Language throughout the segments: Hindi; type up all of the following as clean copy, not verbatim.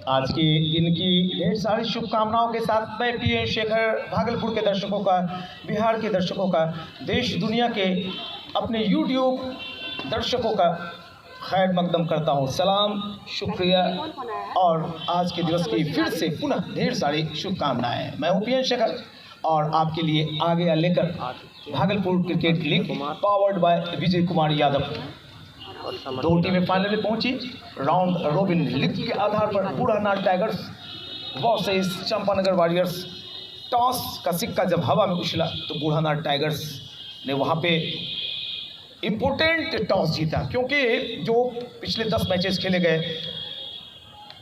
आज के दिन की ढेर सारी शुभकामनाओं के साथ मैं पीएन शेखर भागलपुर के दर्शकों का, बिहार के दर्शकों का, देश दुनिया के अपने यूट्यूब दर्शकों का खैर मकदम करता हूँ। सलाम, शुक्रिया और आज के दिवस की फिर से पुनः ढेर सारी शुभकामनाएं। मैं हूँ पीएन शेखर और आपके लिए आगे लेकर Bhagalpur cricket league powered by Vijay Kumar Yadav. दो टीमें फाइनल में पहुंची। राउंड रोबिन लीग के आधार पर Budhanath tigers versus Champanagar warriors. Toss का सिक्का जब हवा में उछला तो बूढ़ानाथ टाइगर्स ने वहां पे इम्पोर्टेंट टॉस जीता, क्योंकि जो पिछले 10 मैचेस खेले गए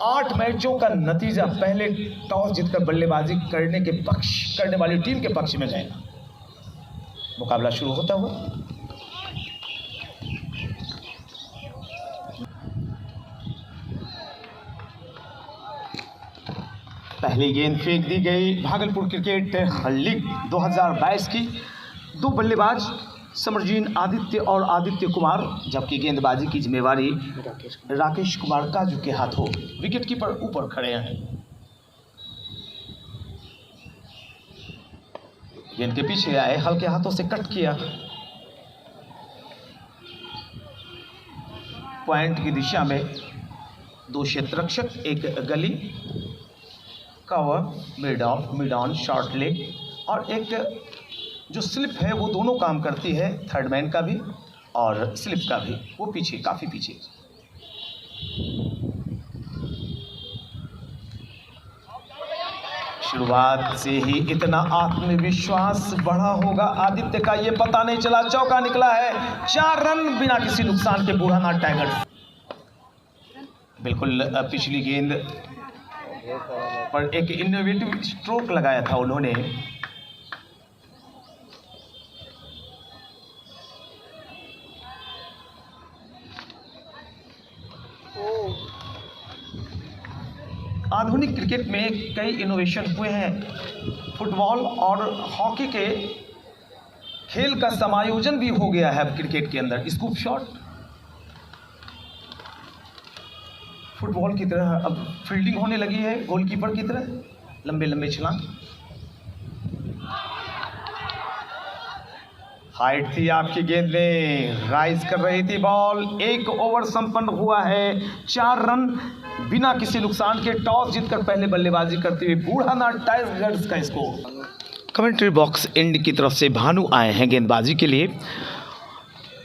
8 मैचों का नतीजा पहले टॉस जीतकर बल्लेबाजी करने वाली टीम के पक्ष में गया। मुकाबला शुरू होता हुआ पहली गेंद फेंक दी गई भागलपुर क्रिकेट लीग 2022 की। 2 बल्लेबाज समरजीन आदित्य और आदित्य कुमार, जबकि गेंदबाजी की जिम्मेवारी राकेश कुमार काजू के हाथों। विकेट कीपर ऊपर खड़े हैं। गेंद के पीछे आए, हल्के हाथों से कट किया। पॉइंट की दिशा में 2 क्षेत्ररक्षक, एक गली cover, mid on, short leg और एक जो स्लिप है वो दोनों काम करती है, थर्ड मैन का भी और स्लिप का भी। वो पीछे, काफ़ी पीछे। शुरुआत से ही इतना आत्मविश्वास बढ़ा होगा आदित्य का, ये पता नहीं चला। चौका निकला है। 4 रन बिना किसी नुकसान के बूढ़ानाथ टाइगर्स। बिल्कुल पिछली गेंद पर एक इनोवेटिव स्ट्रोक लगाया था उन्होंने। आधुनिक क्रिकेट में कई इनोवेशन हुए हैं। फुटबॉल और हॉकी के खेल का समायोजन भी हो गया है क्रिकेट के अंदर। स्कूप शॉट फुटबॉल की तरह अब फील्डिंग होने लगी है, गोलकीपर की तरह लंबे लंबे छलांग। हाइट थी आपकी गेंद में, राइज कर रही थी बॉल। 1 ओवर संपन्न हुआ है। 4 रन बिना किसी नुकसान के टॉस जीतकर पहले बल्लेबाजी करते हुए बूढ़ानाथ टाइगर्स का स्कोर। कमेंट्री बॉक्स एंड की तरफ से भानु आए हैं गेंदबाजी के लिए।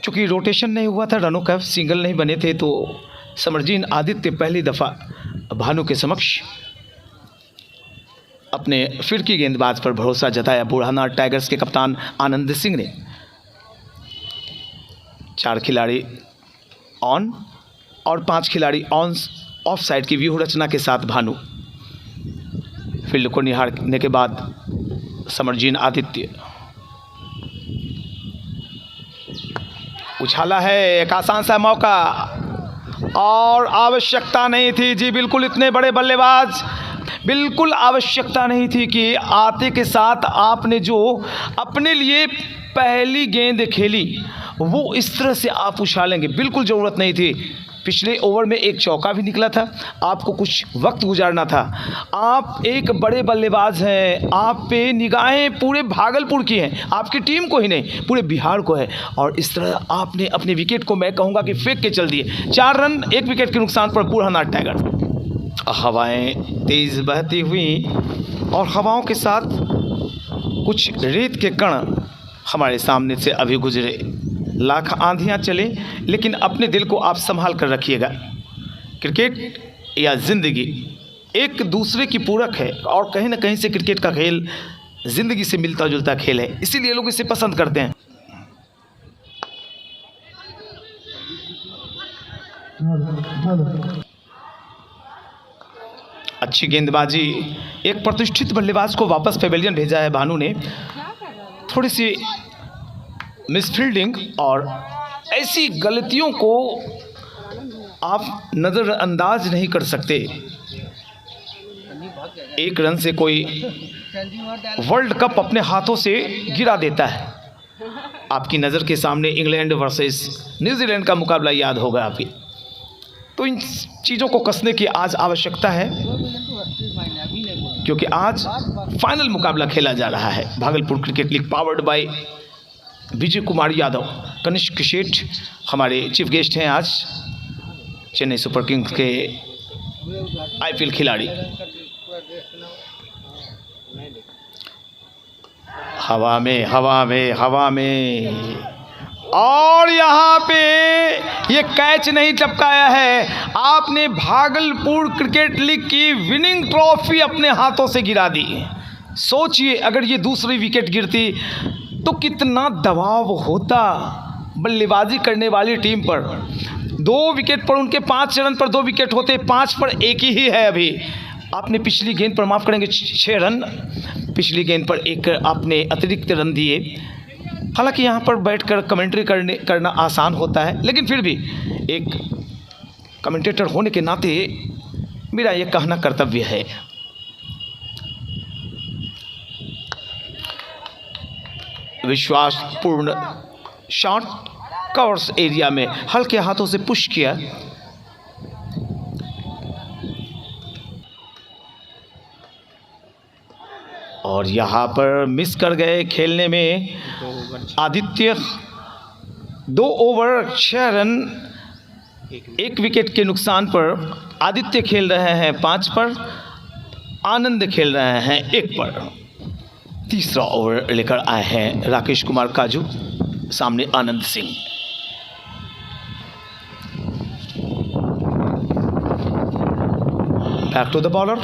चूंकि रोटेशन नहीं हुआ था, रनों का सिंगल नहीं बने थे, तो समरजीन आदित्य पहली दफ़ा भानु के समक्ष अपने फिरकी गेंदबाज पर भरोसा जताया। बूढ़ानाथ टाइगर्स के कप्तान आनंद सिंह ने 4 खिलाड़ी ऑन और 5 खिलाड़ी ऑन ऑफ साइड की व्यूह रचना के साथ भानु फील्ड को निहारने के बाद समरजीन आदित्य उछाला है। एक आसान सा मौका और आवश्यकता नहीं थी जी, बिल्कुल इतने बड़े बल्लेबाज, बिल्कुल आवश्यकता नहीं थी कि आते के साथ आपने जो अपने लिए पहली गेंद खेली वो इस तरह से आप उछालेंगे, बिल्कुल ज़रूरत नहीं थी। पिछले ओवर में एक चौका भी निकला था, आपको कुछ वक्त गुजारना था। आप एक बड़े बल्लेबाज हैं, आप पे निगाहें पूरे भागलपुर की हैं, आपकी टीम को ही नहीं पूरे बिहार को है, और इस तरह आपने अपने विकेट को मैं कहूँगा कि फेंक के चल दिए। 4 रन 1 विकेट के नुकसान पर बूढ़ानाथ टाइगर। हवाएं तेज़ बहती हुई और हवाओं के साथ कुछ रेत के कण हमारे सामने से अभी गुजरे। लाख आंधियाँ चले, लेकिन अपने दिल को आप संभाल कर रखिएगा। क्रिकेट या ज़िंदगी एक दूसरे की पूरक है और कहीं ना कहीं से क्रिकेट का खेल ज़िंदगी से मिलता जुलता खेल है, इसीलिए लोग इसे पसंद करते हैं। अच्छी गेंदबाजी, एक प्रतिष्ठित बल्लेबाज को वापस पेवेलियन भेजा है भानु ने। थोड़ी सी मिसफील्डिंग और ऐसी गलतियों को आप नज़रअंदाज नहीं कर सकते। 1 रन से कोई वर्ल्ड कप अपने हाथों से गिरा देता है। आपकी नज़र के सामने इंग्लैंड वर्सेस न्यूजीलैंड का मुकाबला याद होगा आपकी। तो इन चीज़ों को कसने की आज आवश्यकता है, क्योंकि आज फाइनल मुकाबला खेला जा रहा है। Bhagalpur cricket league powered by Vijay Kumar Yadav. Kanishk Seth हमारे चीफ गेस्ट हैं आज, चेन्नई सुपर किंग्स के आईपीएल खिलाड़ी। हवा में हवा में हवा में, और यहाँ पे ये कैच नहीं टपकाया है, आपने भागलपुर क्रिकेट लीग की विनिंग ट्रॉफी अपने हाथों से गिरा दी। सोचिए अगर ये दूसरी विकेट गिरती तो कितना दबाव होता बल्लेबाजी करने वाली टीम पर। 2 विकेट पर उनके 5 रन पर 2 विकेट होते, 5 पर 1 ही है अभी। आपने पिछली गेंद पर, माफ़ करेंगे, 6 रन, पिछली गेंद पर 1 आपने अतिरिक्त रन दिए। हालांकि यहाँ पर बैठकर कमेंट्री करना आसान होता है, लेकिन फिर भी एक कमेंटेटर होने के नाते मेरा ये कहना कर्तव्य है। विश्वासपूर्ण शॉट कवर्स एरिया में हल्के हाथों से पुश किया। और यहाँ पर मिस कर गए खेलने में आदित्य। 2 ओवर 6 रन, 1 विकेट के नुकसान पर आदित्य खेल रहे हैं 5 पर, आनंद खेल रहे हैं 1 पर। तीसरा ओवर लेकर आए हैं राकेश कुमार काजू, सामने Anand Singh. Back to the bowler,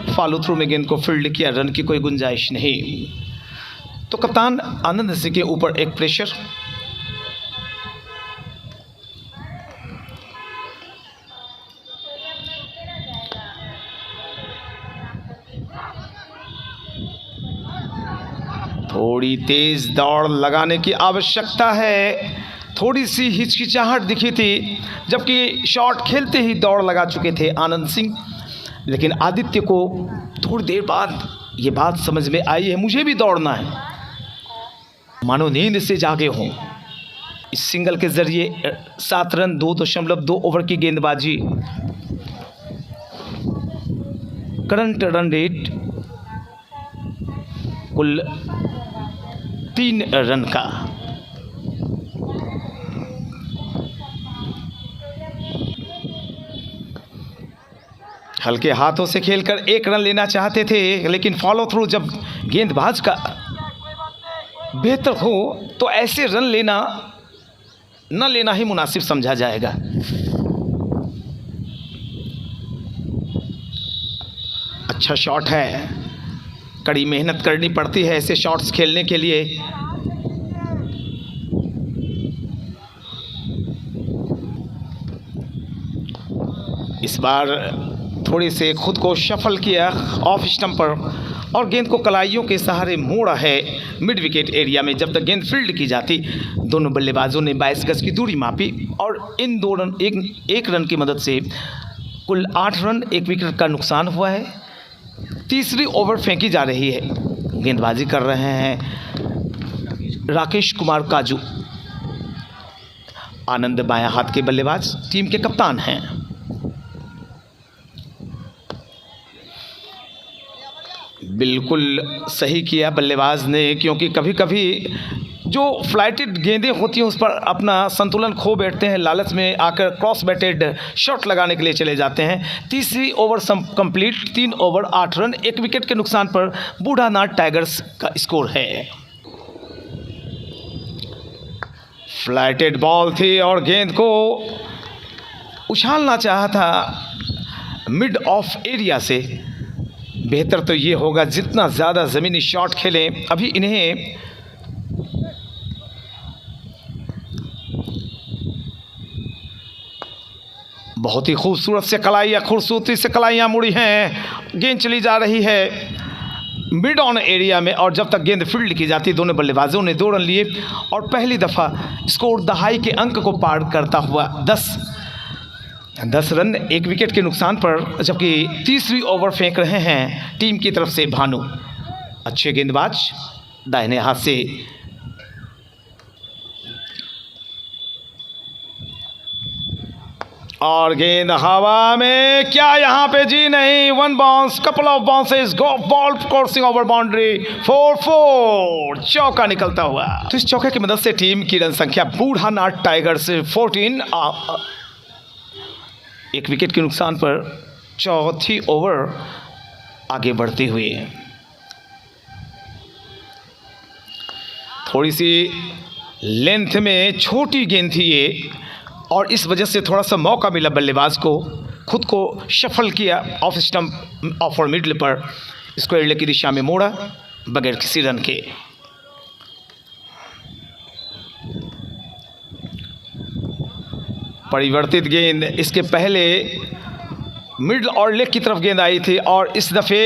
follow through में गेंद को फील्ड किया, रन की कोई गुंजाइश नहीं। तो कप्तान आनंद सिंह के ऊपर एक प्रेशर। थोड़ी तेज दौड़ लगाने की आवश्यकता है। थोड़ी सी हिचकिचाहट दिखी थी, जबकि शॉट खेलते ही दौड़ लगा चुके थे आनंद सिंह। लेकिन आदित्य को थोड़ी देर बाद ये बात समझ में आई है, मुझे भी दौड़ना है, मानो नींद से जागे हों। इस सिंगल के जरिए 7 रन 2.2 ओवर की गेंदबाजी। करंट रन रेट कुल 3 रन का। हल्के हाथों से खेलकर 1 रन लेना चाहते थे, लेकिन फॉलो थ्रू जब गेंदबाज का बेहतर हो तो ऐसे रन न लेना ही मुनासिब समझा जाएगा। अच्छा शॉट है, कड़ी मेहनत करनी पड़ती है ऐसे शॉट्स खेलने के लिए। इस बार थोड़ी से खुद को शफल किया ऑफ स्टंप पर और गेंद को कलाइयों के सहारे मोड़ा है मिड विकेट एरिया में। जब तक गेंद फील्ड की जाती, दोनों बल्लेबाजों ने 22 गज की दूरी मापी और इन 2 रन एक रन की मदद से कुल 8 रन 1 विकेट का नुकसान हुआ है। तीसरी ओवर फेंकी जा रही है, गेंदबाजी कर रहे हैं राकेश कुमार काजू। आनंद बायां हाथ के बल्लेबाज टीम के कप्तान हैं। बिल्कुल सही किया बल्लेबाज ने, क्योंकि कभी कभी जो फ्लाइटेड गेंदें होती हैं उस पर अपना संतुलन खो बैठते हैं, लालच में आकर क्रॉस बैटेड शॉट लगाने के लिए चले जाते हैं। तीसरी over complete, 3 over 8 run 1 wicket के नुकसान पर बूढ़ानाथ टाइगर्स का स्कोर है। फ्लाइटेड बॉल थी और गेंद को उछालना चाहा था मिड ऑफ एरिया से। बेहतर तो ये होगा जितना ज़्यादा ज़मीनी शॉट खेलें। अभी इन्हें बहुत ही खूबसूरती से कलाइयाँ मुड़ी हैं। गेंद चली जा रही है मिड ऑन एरिया में और जब तक गेंद फील्ड की जाती, दोनों बल्लेबाजों ने 2 रन लिए और पहली दफ़ा स्कोर दहाई के अंक को पार करता हुआ 10 रन 1 विकेट के नुकसान पर। जबकि तीसरी ओवर फेंक रहे हैं टीम की तरफ से भानु, अच्छे गेंदबाज, दाहिने हाथ से। और गेंद हवा में, क्या यहाँ पे जी नहीं, one bounce, couple of bounces, go ball crossing over boundary, 4-4, चौका निकलता हुआ। तो इस चौके की मदद से टीम की रन संख्या बूढ़ानाथ टाइगर्स 14, एक विकेट के नुकसान पर चौथी ओवर आगे बढ़ती हुई। थोड़ी सी लेंथ में छोटी गेंद थी ये, और इस वजह से थोड़ा सा मौका मिला बल्लेबाज को, खुद को शफल किया ऑफ स्टंप ऑफ और मिडल पर, इसको एडले की दिशा में मोड़ा बगैर किसी रन के। परिवर्तित गेंद, इसके पहले मिडल और लेग की तरफ गेंद आई थी, और इस दफ़े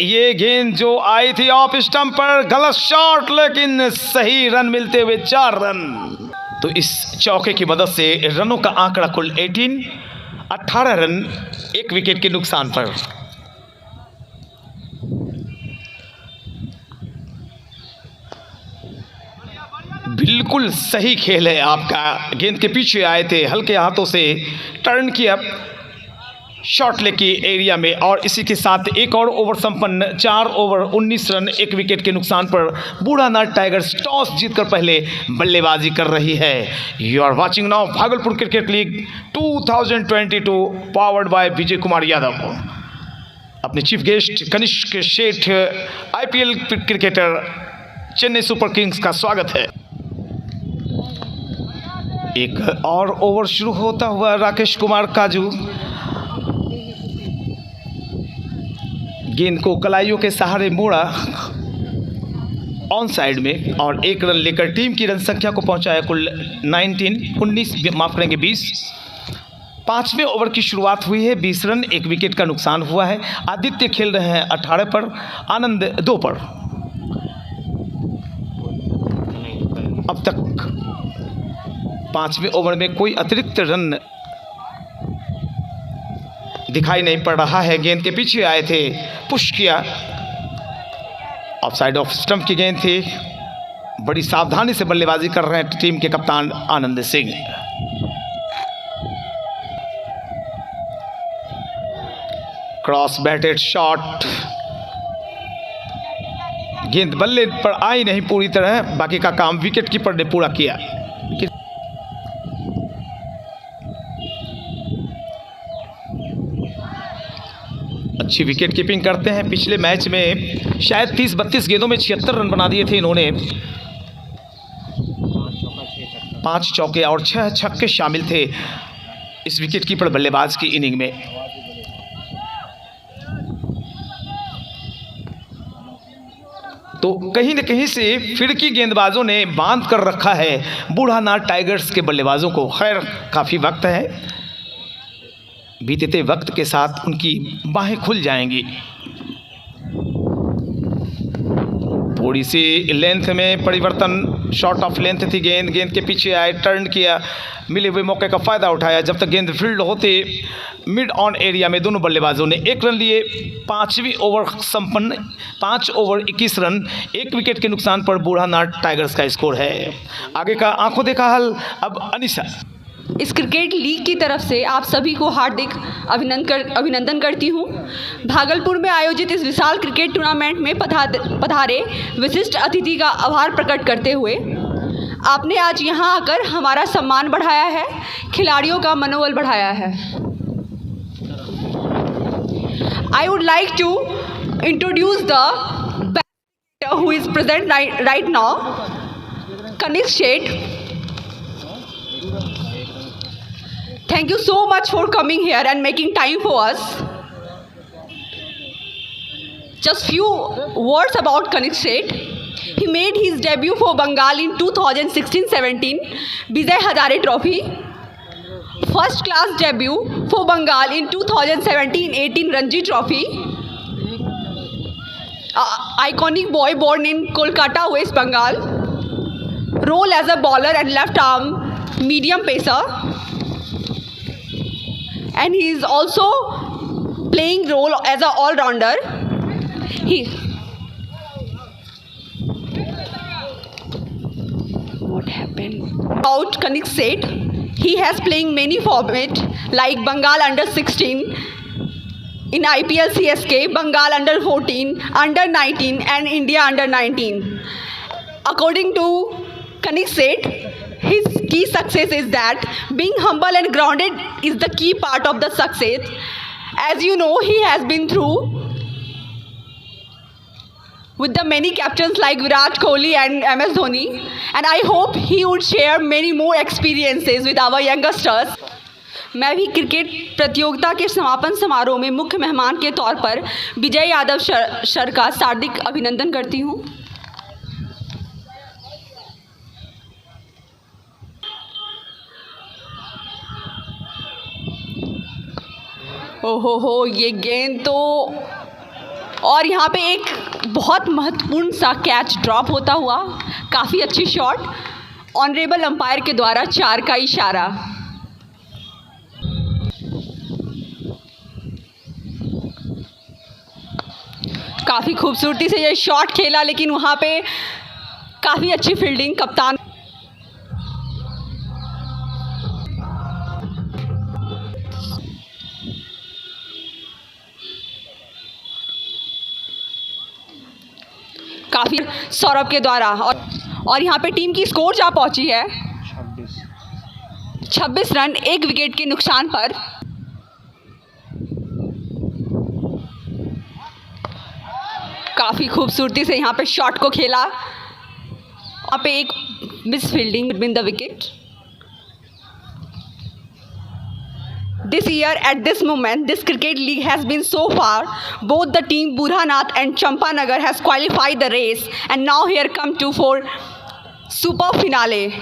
ये गेंद जो आई थी ऑफ स्टंप पर, गलत शॉट लेकिन सही रन मिलते हुए 4 रन। तो इस चौके की मदद से रनों का आंकड़ा कुल 18 रन एक विकेट के नुकसान पर। बिल्कुल सही खेल है आपका, गेंद के पीछे आए थे, हल्के हाथों से टर्न किया शॉर्ट लेग की एरिया में, और इसी के साथ एक और ओवर संपन्न, 4 ओवर 19 रन एक विकेट के नुकसान पर बूढ़ानाथ टाइगर्स टॉस जीतकर पहले बल्लेबाजी कर रही है। You are watching now Bhagalpur cricket league 2022 powered by Vijay Kumar Yadav. अपने chief guest Kanishk Sheth IPL cricketer Chennai super Kings का स्वागत है। एक और ओवर शुरू होता हुआ, राकेश कुमार काजू गेंद को कलाइयों के सहारे मोड़ा ऑन साइड में, और 1 रन लेकर टीम की रन संख्या को पहुंचाया कुल 20। 5वें ओवर की शुरुआत हुई है, 20 रन, 1 विकेट का नुकसान हुआ है। आदित्य खेल रहे हैं 18 पर, आनंद 2 पर। अब तक 5वें ओवर में कोई अतिरिक्त रन दिखाई नहीं पड़ रहा है। गेंद के पीछे आए थे, पुश किया, ऑफ साइड ऑफ स्टंप की गेंद थी। बड़ी सावधानी से बल्लेबाजी कर रहे हैं टीम के कप्तान Anand Singh. Cross batted shot, गेंद बल्ले पर आई नहीं पूरी तरह, बाकी का काम विकेट कीपर ने पूरा किया। अच्छी विकेट कीपिंग करते हैं। पिछले मैच में शायद 30-32 गेंदों में 76 रन बना दिए थे इन्होंने। 5 चौके और 6 छक्के शामिल थे इस विकेट कीपर बल्लेबाज की इनिंग में। तो कहीं न कहीं से फिरकी गेंदबाजों ने बांध कर रखा है बूढ़ानाथ टाइगर्स के बल्लेबाजों को। खैर, काफ़ी वक्त है, बीतते वक्त के साथ उनकी बाहें खुल जाएंगी। थोड़ी सी लेंथ में परिवर्तन, शॉर्ट ऑफ लेंथ थी गेंद, गेंद के पीछे आए, टर्न किया, मिले हुए मौके का फ़ायदा उठाया। जब तक गेंद फील्ड होते मिड ऑन एरिया में दोनों बल्लेबाजों ने 1 रन लिए। 5वीं ओवर संपन्न, 5 ओवर 21 रन, 1 विकेट के नुकसान पर बूढ़ानाथ टाइगर्स का स्कोर है। आगे का आंखों देखा हल। अब अनिशा। इस क्रिकेट लीग की तरफ से आप सभी को हार्दिक अभिनंदन करती हूँ। भागलपुर में आयोजित इस विशाल क्रिकेट टूर्नामेंट में पधारे विशिष्ट अतिथि का आभार प्रकट करते हुए आपने आज यहाँ आकर हमारा सम्मान बढ़ाया है, खिलाड़ियों का मनोबल बढ़ाया है। I would like to introduce the batter who is present right now, Kanish Sheth. Thank you so much for coming here and making time for us. Just few words about Kanish Sheth. He made his debut for Bengal in 2016-17 Vijay Hazare Trophy. First class debut for Bengal in 2017-18 Ranji Trophy. Iconic boy born in Kolkata, West Bengal. Role as a bowler and left arm medium pacer. And he is also playing role as an all-rounder. What happened? About Kanish Sheth, He has playing many format like Bengal under 16 in IPL CSK, Bengal under 14, under 19 and India under 19. According to Kanik Seth, his key success is that being humble and grounded is the key part of the success. As you know, he has been through with the many captains like Virat Kohli and MS Dhoni, and I hope he would share many more experiences with our youngsters. मैं भी क्रिकेट प्रतियोगिता के समापन समारोह में मुख्य मेहमान के तौर पर विजय यादव सर का हार्दिक अभिनंदन करती हूँ। ओहो हो, ये गेंद तो, और यहाँ पे एक बहुत महत्वपूर्ण सा कैच ड्रॉप होता हुआ, काफ़ी अच्छी शॉट, ऑनरेबल अंपायर के द्वारा 4 का इशारा। काफ़ी खूबसूरती से ये शॉट खेला, लेकिन वहाँ पे काफ़ी अच्छी फील्डिंग कप्तान। काफ़ी सौरभ के द्वारा, और यहाँ पे टीम की स्कोर जा पहुँची है 26 रन 1 विकेट के नुकसान पर। काफ़ी खूबसूरती से यहाँ पे शॉट को खेला, वहाँ पे एक miss fielding between the wicket. This year, at this moment, this cricket league has been so far. Both the team Burhanath and Champanagar has qualified the race, and now here come to for super finale.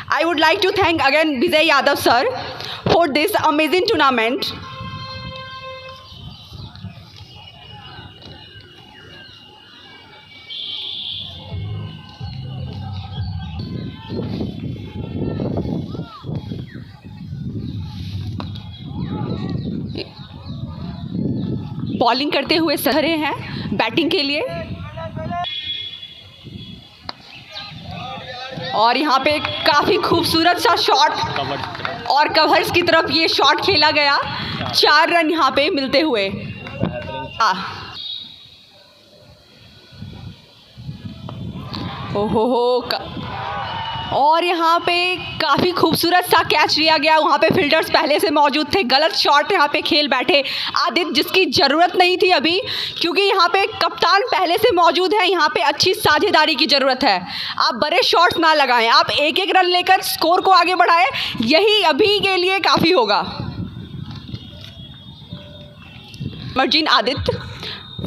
I would like to thank again Vijay Yadav sir for this amazing tournament. Bowling करते हुए सहरे हैं बैटिंग के लिए, और यहाँ पे काफ़ी खूबसूरत सा शॉट और कवर्स की तरफ ये शॉट खेला गया, 4 रन यहाँ पे मिलते हुए। ओहो हो, और यहाँ पे काफ़ी खूबसूरत सा कैच लिया गया, वहाँ पे फील्डर्स पहले से मौजूद थे, गलत शॉट यहाँ पे खेल बैठे आदित्य, जिसकी ज़रूरत नहीं थी अभी, क्योंकि यहाँ पे कप्तान पहले से मौजूद है, यहाँ पे अच्छी साझेदारी की ज़रूरत है। आप बड़े शॉट्स ना लगाएं, आप 1-1 रन लेकर स्कोर को आगे बढ़ाएं, यही अभी के लिए काफ़ी होगा। मर्जिन आदित्य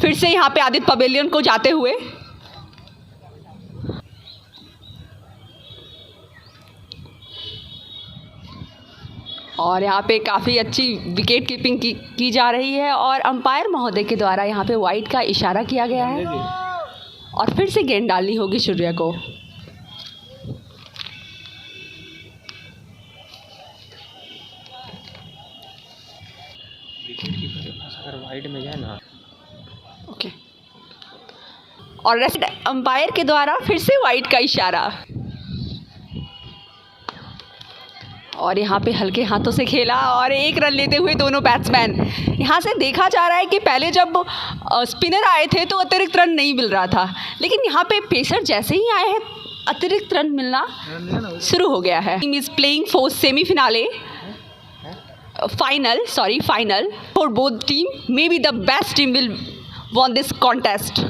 फिर से यहाँ पे आदित्य पवेलियन को जाते हुए, और यहाँ पे काफ़ी अच्छी विकेट कीपिंग की जा रही है, और अंपायर महोदय के द्वारा यहाँ पे वाइड का इशारा किया गया है, और फिर से गेंद डालनी होगी सूर्य को। विकेट कीपर अगर वाइड में जाए ना, ओके, और रेस्ट अंपायर के द्वारा फिर से वाइड का इशारा, और यहाँ पे हल्के हाथों से खेला और 1 रन लेते हुए दोनों बैट्समैन। यहाँ से देखा जा रहा है कि पहले जब स्पिनर आए थे तो अतिरिक्त रन नहीं मिल रहा था, लेकिन यहाँ पे पेसर जैसे ही आए हैं अतिरिक्त रन मिलना शुरू हो गया है। Team is playing for semi-finale final for both team, may be the best team will von this contest.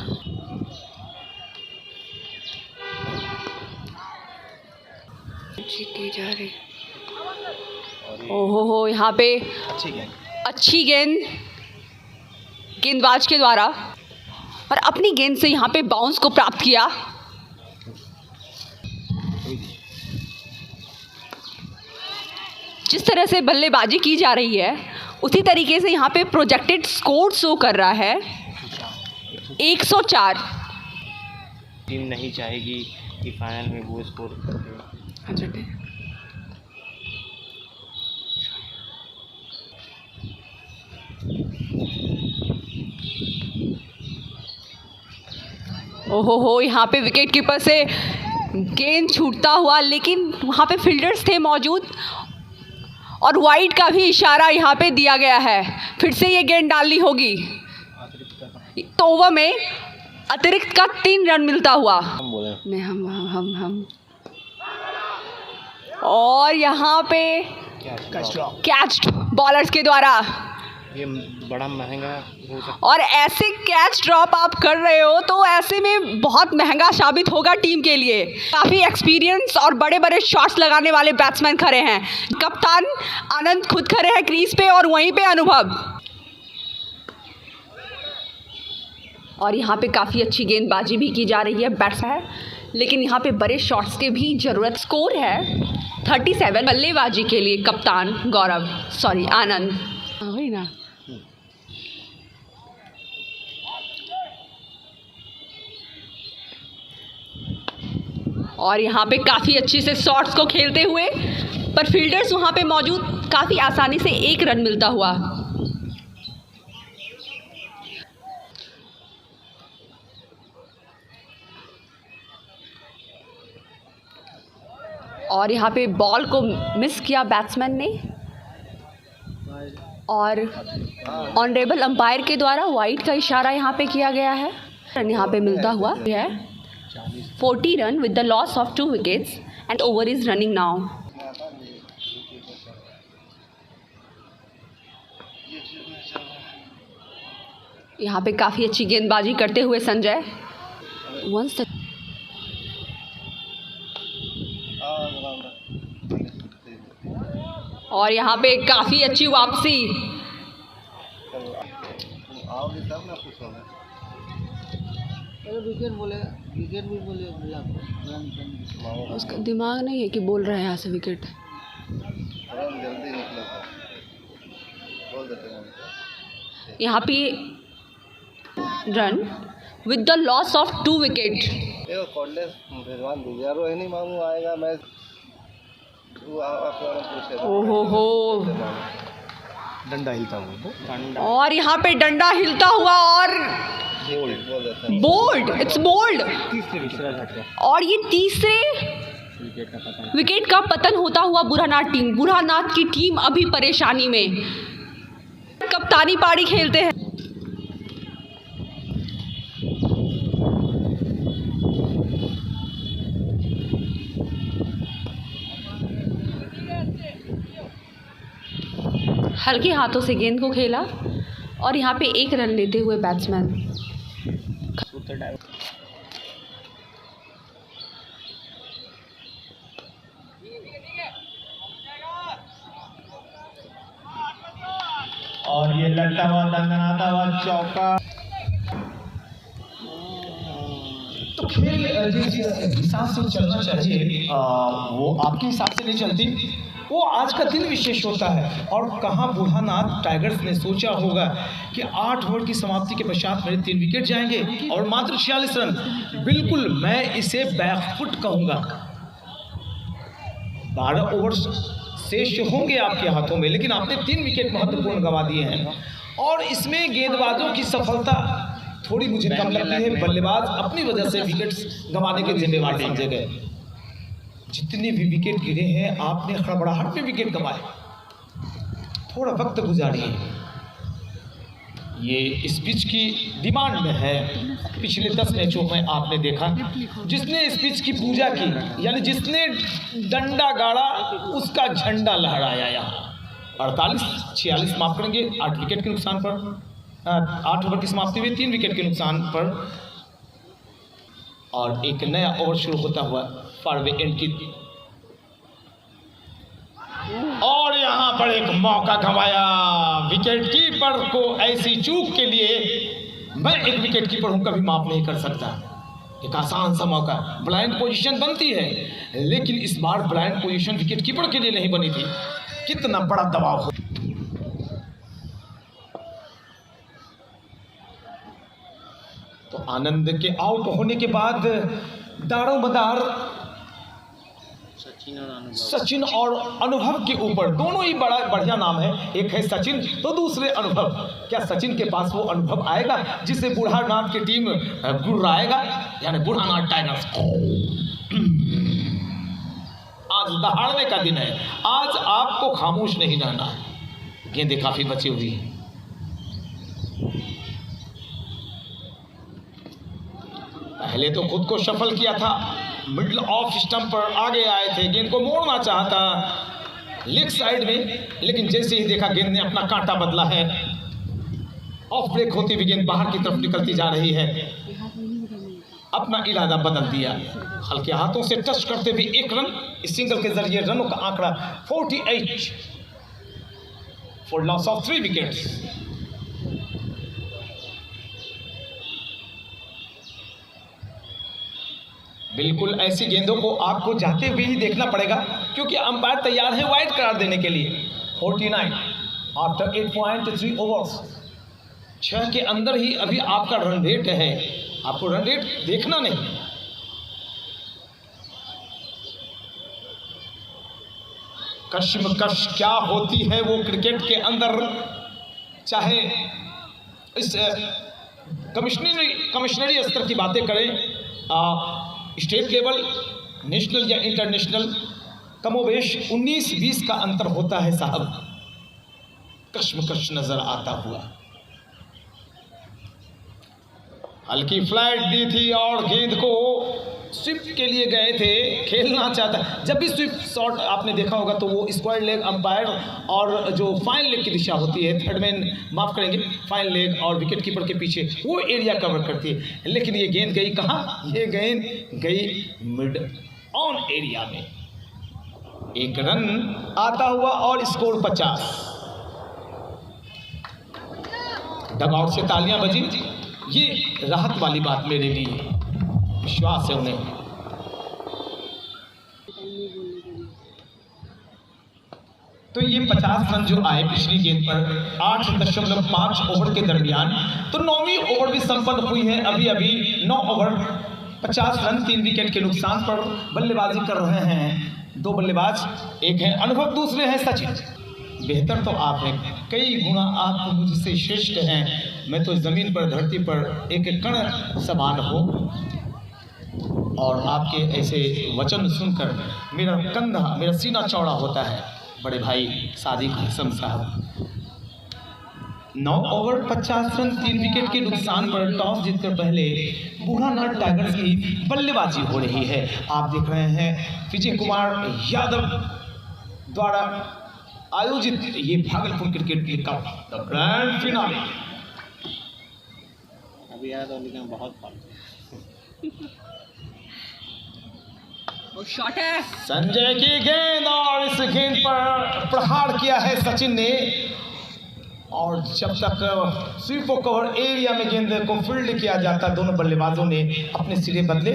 ओहो हो, यहाँ पे अच्छी गेंद गेंदबाज के द्वारा, और अपनी गेंद से यहाँ पे बाउंस को प्राप्त किया। जिस तरह से बल्लेबाजी की जा रही है उसी तरीके से यहाँ पे प्रोजेक्टेड स्कोर शो कर रहा है 104। टीम नहीं चाहेगी कि फाइनल में वो स्कोर करे। ओहो हो, यहाँ पे विकेट कीपर से गेंद छूटता हुआ, लेकिन वहाँ पे फील्डर्स थे मौजूद और वाइड का भी इशारा यहाँ पे दिया गया है। फिर से ये गेंद डालनी होगी। तो ओवर में अतिरिक्त का 3 रन मिलता हुआ। हम बोले नहीं, हम और यहाँ पे कैच बॉलर्स के द्वारा। ये बड़ा महंगा हो सकता और ऐसे कैच ड्रॉप आप कर रहे हो तो ऐसे में बहुत महंगा साबित होगा टीम के लिए। काफ़ी एक्सपीरियंस और बड़े बड़े शॉट्स लगाने वाले बैट्समैन खड़े हैं। कप्तान आनंद खुद खड़े हैं क्रीज पे और वहीं पे अनुभव। और यहाँ पे काफ़ी अच्छी गेंदबाजी भी की जा रही है बैट्समैन, लेकिन यहाँ पे बड़े शॉट्स के भी ज़रूरत। स्कोर है 37 बल्लेबाजी के लिए कप्तान आनंद। वही ना। और यहाँ पे काफ़ी अच्छे से शॉट्स को खेलते हुए, पर फील्डर्स वहाँ पे मौजूद, काफ़ी आसानी से 1 रन मिलता हुआ। और यहाँ पे बॉल को मिस किया बैट्समैन ने और ऑनरेबल अंपायर के द्वारा वाइड का इशारा यहाँ पे किया गया है। रन यहाँ पे मिलता हुआ है 40 run with the loss of 2 wickets and over is running now. यहाँ पे काफ़ी अच्छी गेंदबाजी करते हुए संजय और यहाँ पे काफ़ी अच्छी वापसी। उसका दिमाग नहीं है कि बोल रहे हैं यहाँ से विकेट। यहाँ पे run with the loss of 2 wicket. ओहो हो, डंडा हिलता हुआ और यहाँ पे डंडा हिलता हुआ और बोल्ड, इट्स बोल्ड। और ये तीसरे विकेट का पतन होता हुआ बुरहानाथ की टीम अभी परेशानी में। कप्तानी पारी खेलते हैं। हल्के हाथों से गेंद को खेला और यहाँ पे 1 रन लेते हुए बैट्समैन। और ये लगता हुआ दंदनाता हुआ चौका। तो खेल जिस हिसाब से चलना चाहिए वो आपके हिसाब से नहीं चलती। वो आज का दिन विशेष होता है। और कहाँ बुरहानाथ टाइगर्स ने सोचा होगा कि 8 ओवर की समाप्ति के पश्चात मेरे 3 विकेट जाएंगे और मात्र 46 रन। बिल्कुल मैं इसे बैकफुट कहूँगा। 12 ओवर शेष होंगे आपके हाथों में, लेकिन आपने 3 विकेट महत्वपूर्ण गंवा दिए हैं। और इसमें गेंदबाजों की सफलता थोड़ी मुझे कम लगती है। बल्लेबाज अपनी वजह से विकेट्स गंवाने के जिम्मेवार समझे गए। जितने भी विकेट गिरे हैं आपने हड़बड़ाहट में विकेट गंवाए। थोड़ा वक्त गुजारिए। ये इस पिच की डिमांड में है। पिछले 10 मैचों में आपने देखा जिसने इस पिच की पूजा की, यानी जिसने डंडा गाड़ा उसका झंडा लहराया। यहाँ 46 माफ करेंगे 8 विकेट के नुकसान पर। 8 ओवर की समाप्ति हुई 3 विकेट के नुकसान पर। और एक नया ओवर शुरू होता हुआ फारवे एंड की। और यहाँ पर एक मौका गंवाया। विकेट कीपर को ऐसी चूक के लिए मैं एक विकेट कीपर हूं, कभी माफ नहीं कर सकता। एक आसान सा मौका, ब्लाइंड पोजीशन बनती है, लेकिन इस बार ब्लाइंड पोजीशन विकेट कीपर के लिए नहीं बनी थी। कितना बड़ा दबाव हो। तो आनंद के आउट होने के बाद दारोमदार सचिन और अनुभव के ऊपर, दोनों ही बड़ा बढ़िया नाम है। एक है सचिन तो दूसरे अनुभव। क्या सचिन के पास वो अनुभव आएगा जिससे बुरहानाथ की टीम गुर्राएगा, यानी बुरहानाथ टाइगर्स। आज दहाड़ने का दिन है, आज आपको खामोश नहीं रहना है। गेंदें काफी बची हुई हैं। पहले तो खुद को सफल किया था, मिडल ऑफ स्टंप पर आगे आए थे, गेंद को मोड़ना चाहता लेग साइड में, लेकिन जैसे ही देखा गेंद ने अपना कांटा बदला है, ऑफ ब्रेक होती हुई गेंद बाहर की तरफ निकलती जा रही है, अपना इरादा बदल दिया, हल्के हाथों से टच करते हुए एक रन, इस सिंगल के जरिए रनों का आंकड़ा 48 फॉर लॉस ऑफ 3 विकेट्स। बिल्कुल ऐसी गेंदों को आपको जाते हुए ही देखना पड़ेगा, क्योंकि अंपायर तैयार है वाइड करार देने के लिए। 49 आफ्टर 8.3 ओवर्स, 6 के अंदर ही अभी आपका रन रेट है, आपको रन रेट देखना नहीं। कश्मकश क्या होती है वो क्रिकेट के अंदर, चाहे इस कमिश्नरी स्तर की बातें करें, स्टेट लेवल, नेशनल या इंटरनेशनल, कमोवेश 19-20 का अंतर होता है साहब। कश्मकश नजर आता हुआ, हल्की फ्लाइट दी थी और गेंद को स्विप के लिए गए थे, खेलना चाहता। जब भी स्विप शॉट आपने देखा होगा तो वो स्क्वायर लेग अंपायर और जो फाइन लेग की दिशा होती है, थर्ड मैन माफ करेंगे, फाइन लेग और विकेट कीपर के पीछे वो एरिया कवर करती है। लेकिन ये गेंद गई कहाँ? ये गेंद गई मिड ऑन एरिया में। एक रन आता हुआ और स्कोर 50। डगआउट से तालियां बजी, ये राहत वाली बात मेरे लिए, विश्वास है उन्हें। तो ये 50 रन जो आए पिछली गेंद पर 8.5 ओवर के दरमियान, तो 9वीं ओवर भी संपन्न हुई है। अभी अभी 9 ओवर 50 रन 3 विकेट के नुकसान पर बल्लेबाजी कर रहे हैं 2 बल्लेबाज, एक है अनुभव, दूसरे हैं सचिन। बेहतर तो आप हैं, कई गुना आप मुझसे श्रेष्ठ हैं। मैं तो जमीन पर धरती पर एक कण समान हूँ और आपके ऐसे वचन सुनकर मेरा कंधा, मेरा सीना चौड़ा होता है। बड़े भाई सादिक हसन साहब, 9 ओवर 50 रन 3 विकेट के नुकसान पर टॉस जीतकर पहले बूढ़ानाथ टाइगर्स की बल्लेबाजी हो रही है। आप देख रहे हैं विजय कुमार यादव द्वारा आयोजित ये भागलपुर क्रिकेट लीग का ग्रैंड फिनाले। अभी याद होने का बहुत फर्क और शॉट है संजय की गेंद, और इस गेंद पर प्रहार किया है सचिन ने, और जब तक स्वीप और कवर एरिया में गेंद को फील्ड किया जाता, दोनों बल्लेबाजों ने अपने सिरे बदले।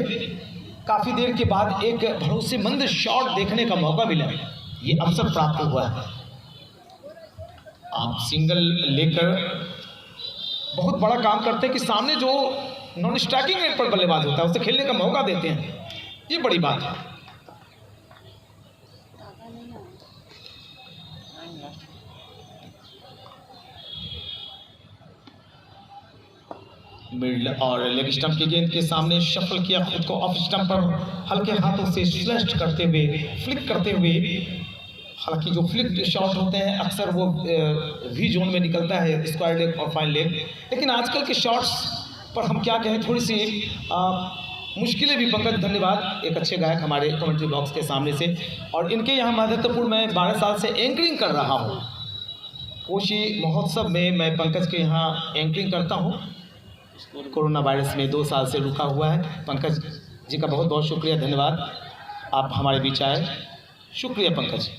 काफी देर के बाद एक भरोसेमंद शॉट देखने का मौका मिला, ये अवसर प्राप्त हुआ है। आप सिंगल लेकर बहुत बड़ा काम करते हैं कि सामने जो नॉन स्ट्राइकिंग रेट पर बल्लेबाज होता है उसे खेलने का मौका देते हैं, ये बड़ी बात है। मिडल और लेग स्टंप की गेंद के सामने शफल किया, खुद को ऑफ स्टंप पर हल्के हाथों से स्लैश करते हुए, फ्लिक करते हुए। हालांकि जो फ्लिक शॉट होते हैं अक्सर वो वी जोन में निकलता है, स्क्वायर लेग और फाइन लेग, लेकिन आजकल के शॉट्स पर हम क्या कहें, थोड़ी सी मुश्किलें भी। पंकज धन्यवाद, एक अच्छे गायक हमारे कमेंट्री बॉक्स के सामने से। और इनके यहाँ महत्वपूर्ण, मैं 12 साल से एंकरिंग कर रहा हूँ, कोशी महोत्सव में मैं पंकज के यहाँ एंकरिंग करता हूँ। कोरोना वायरस में 2 साल से रुका हुआ है। पंकज जी का बहुत बहुत शुक्रिया, धन्यवाद, आप हमारे बीच आए, शुक्रिया पंकज।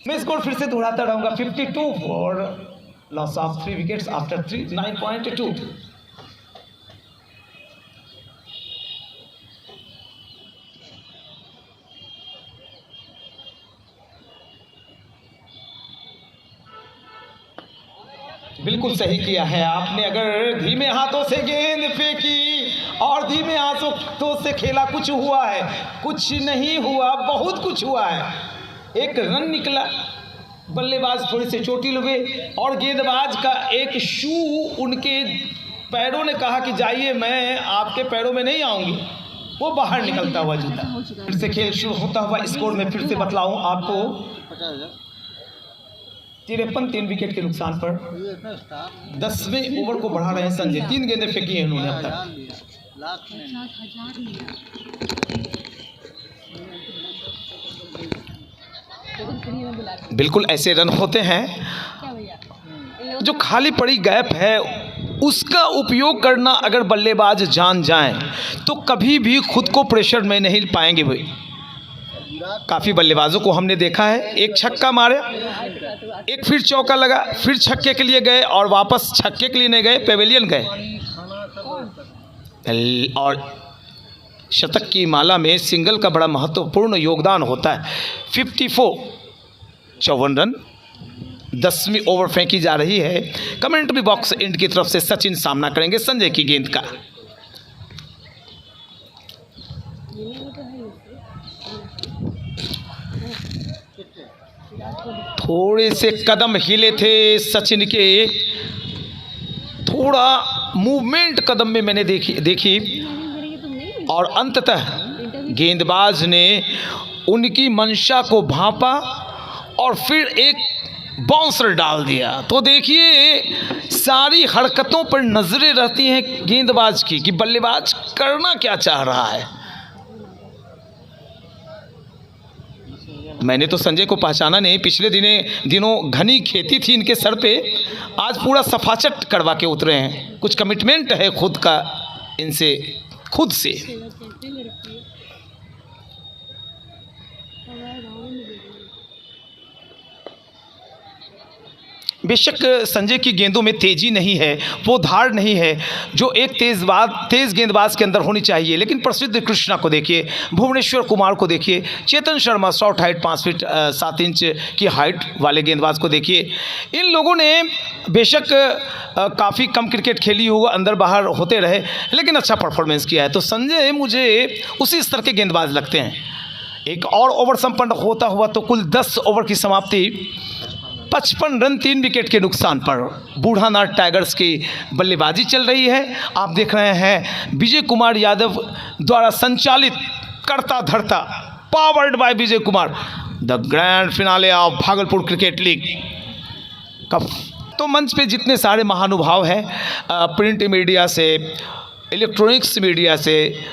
मैं स्कोर फिर से दोहराता रहूँगा, 52 for loss of 3 wickets after 9.2। बिल्कुल सही किया है आपने, अगर धीमे हाथों से गेंद फेंकी और धीमे हाथों से खेला, कुछ हुआ है? कुछ नहीं हुआ, बहुत कुछ हुआ है। एक रन निकला, बल्लेबाज थोड़े से चोटिल हुए और गेंदबाज का एक शू, उनके पैरों ने कहा कि जाइए, मैं आपके पैरों में नहीं आऊँगी। वो बाहर निकलता हुआ जूता। फिर से खेल शुरू होता हुआ, स्कोर में फिर से बतलाऊं आपको 53 3 विकेट के नुकसान पर 10वें ओवर को बढ़ा रहे हैं संजय। 3 गेंदें फेंकी हैं उन्होंने अब तक। बिल्कुल ऐसे रन होते हैं जो खाली पड़ी गैप है उसका उपयोग करना अगर बल्लेबाज जान जाएं तो कभी भी खुद को प्रेशर में नहीं पाएंगे। भाई काफ़ी बल्लेबाजों को हमने देखा है, एक छक्का मारे, एक फिर चौका लगा, फिर छक्के के लिए गए और वापस छक्के के लिए नहीं गए, पेवेलियन गए। और शतक की माला में सिंगल का बड़ा महत्वपूर्ण योगदान होता है। 54 रन, 10वीं ओवर फेंकी जा रही है। कमेंट्री बॉक्स एंड की तरफ से सचिन सामना करेंगे संजय की गेंद का। थोड़े से कदम हिले थे सचिन के, थोड़ा मूवमेंट कदम में मैंने देखी और अंततः गेंदबाज ने उनकी मंशा को भांपा और फिर एक बाउंसर डाल दिया। तो देखिए सारी हरकतों पर नजरें रहती हैं गेंदबाज की कि बल्लेबाज करना क्या चाह रहा है। मैंने तो संजय को पहचाना नहीं, पिछले दिनों घनी खेती थी इनके सर पे, आज पूरा सफाचट करवा के उतरे हैं। कुछ कमिटमेंट है खुद का इनसे, खुद से। बेशक संजय की गेंदों में तेज़ी नहीं है, वो धार नहीं है जो एक तेज़ गेंदबाज के अंदर होनी चाहिए। लेकिन प्रसिद्ध कृष्णा को देखिए, भुवनेश्वर कुमार को देखिए, Chetan Sharma short height 5 feet 7 inch की हाइट वाले गेंदबाज को देखिए। इन लोगों ने बेशक काफ़ी कम क्रिकेट खेली हो, अंदर बाहर होते रहे, लेकिन अच्छा परफॉर्मेंस किया है। तो संजय मुझे उसी स्तर के गेंदबाज लगते हैं। एक और ओवर संपन्न होता हुआ तो कुल 10 ओवर की समाप्ति, 55 रन 3 विकेट के नुकसान पर बूढ़ानाथ टाइगर्स की बल्लेबाजी चल रही है। आप देख रहे हैं विजय कुमार यादव द्वारा संचालित करता धरता, powered by Vijay Kumar, the grand finale of Bhagalpur cricket league cup. तो मंच पे जितने सारे महानुभाव हैं, प्रिंट मीडिया से, इलेक्ट्रॉनिक्स मीडिया से,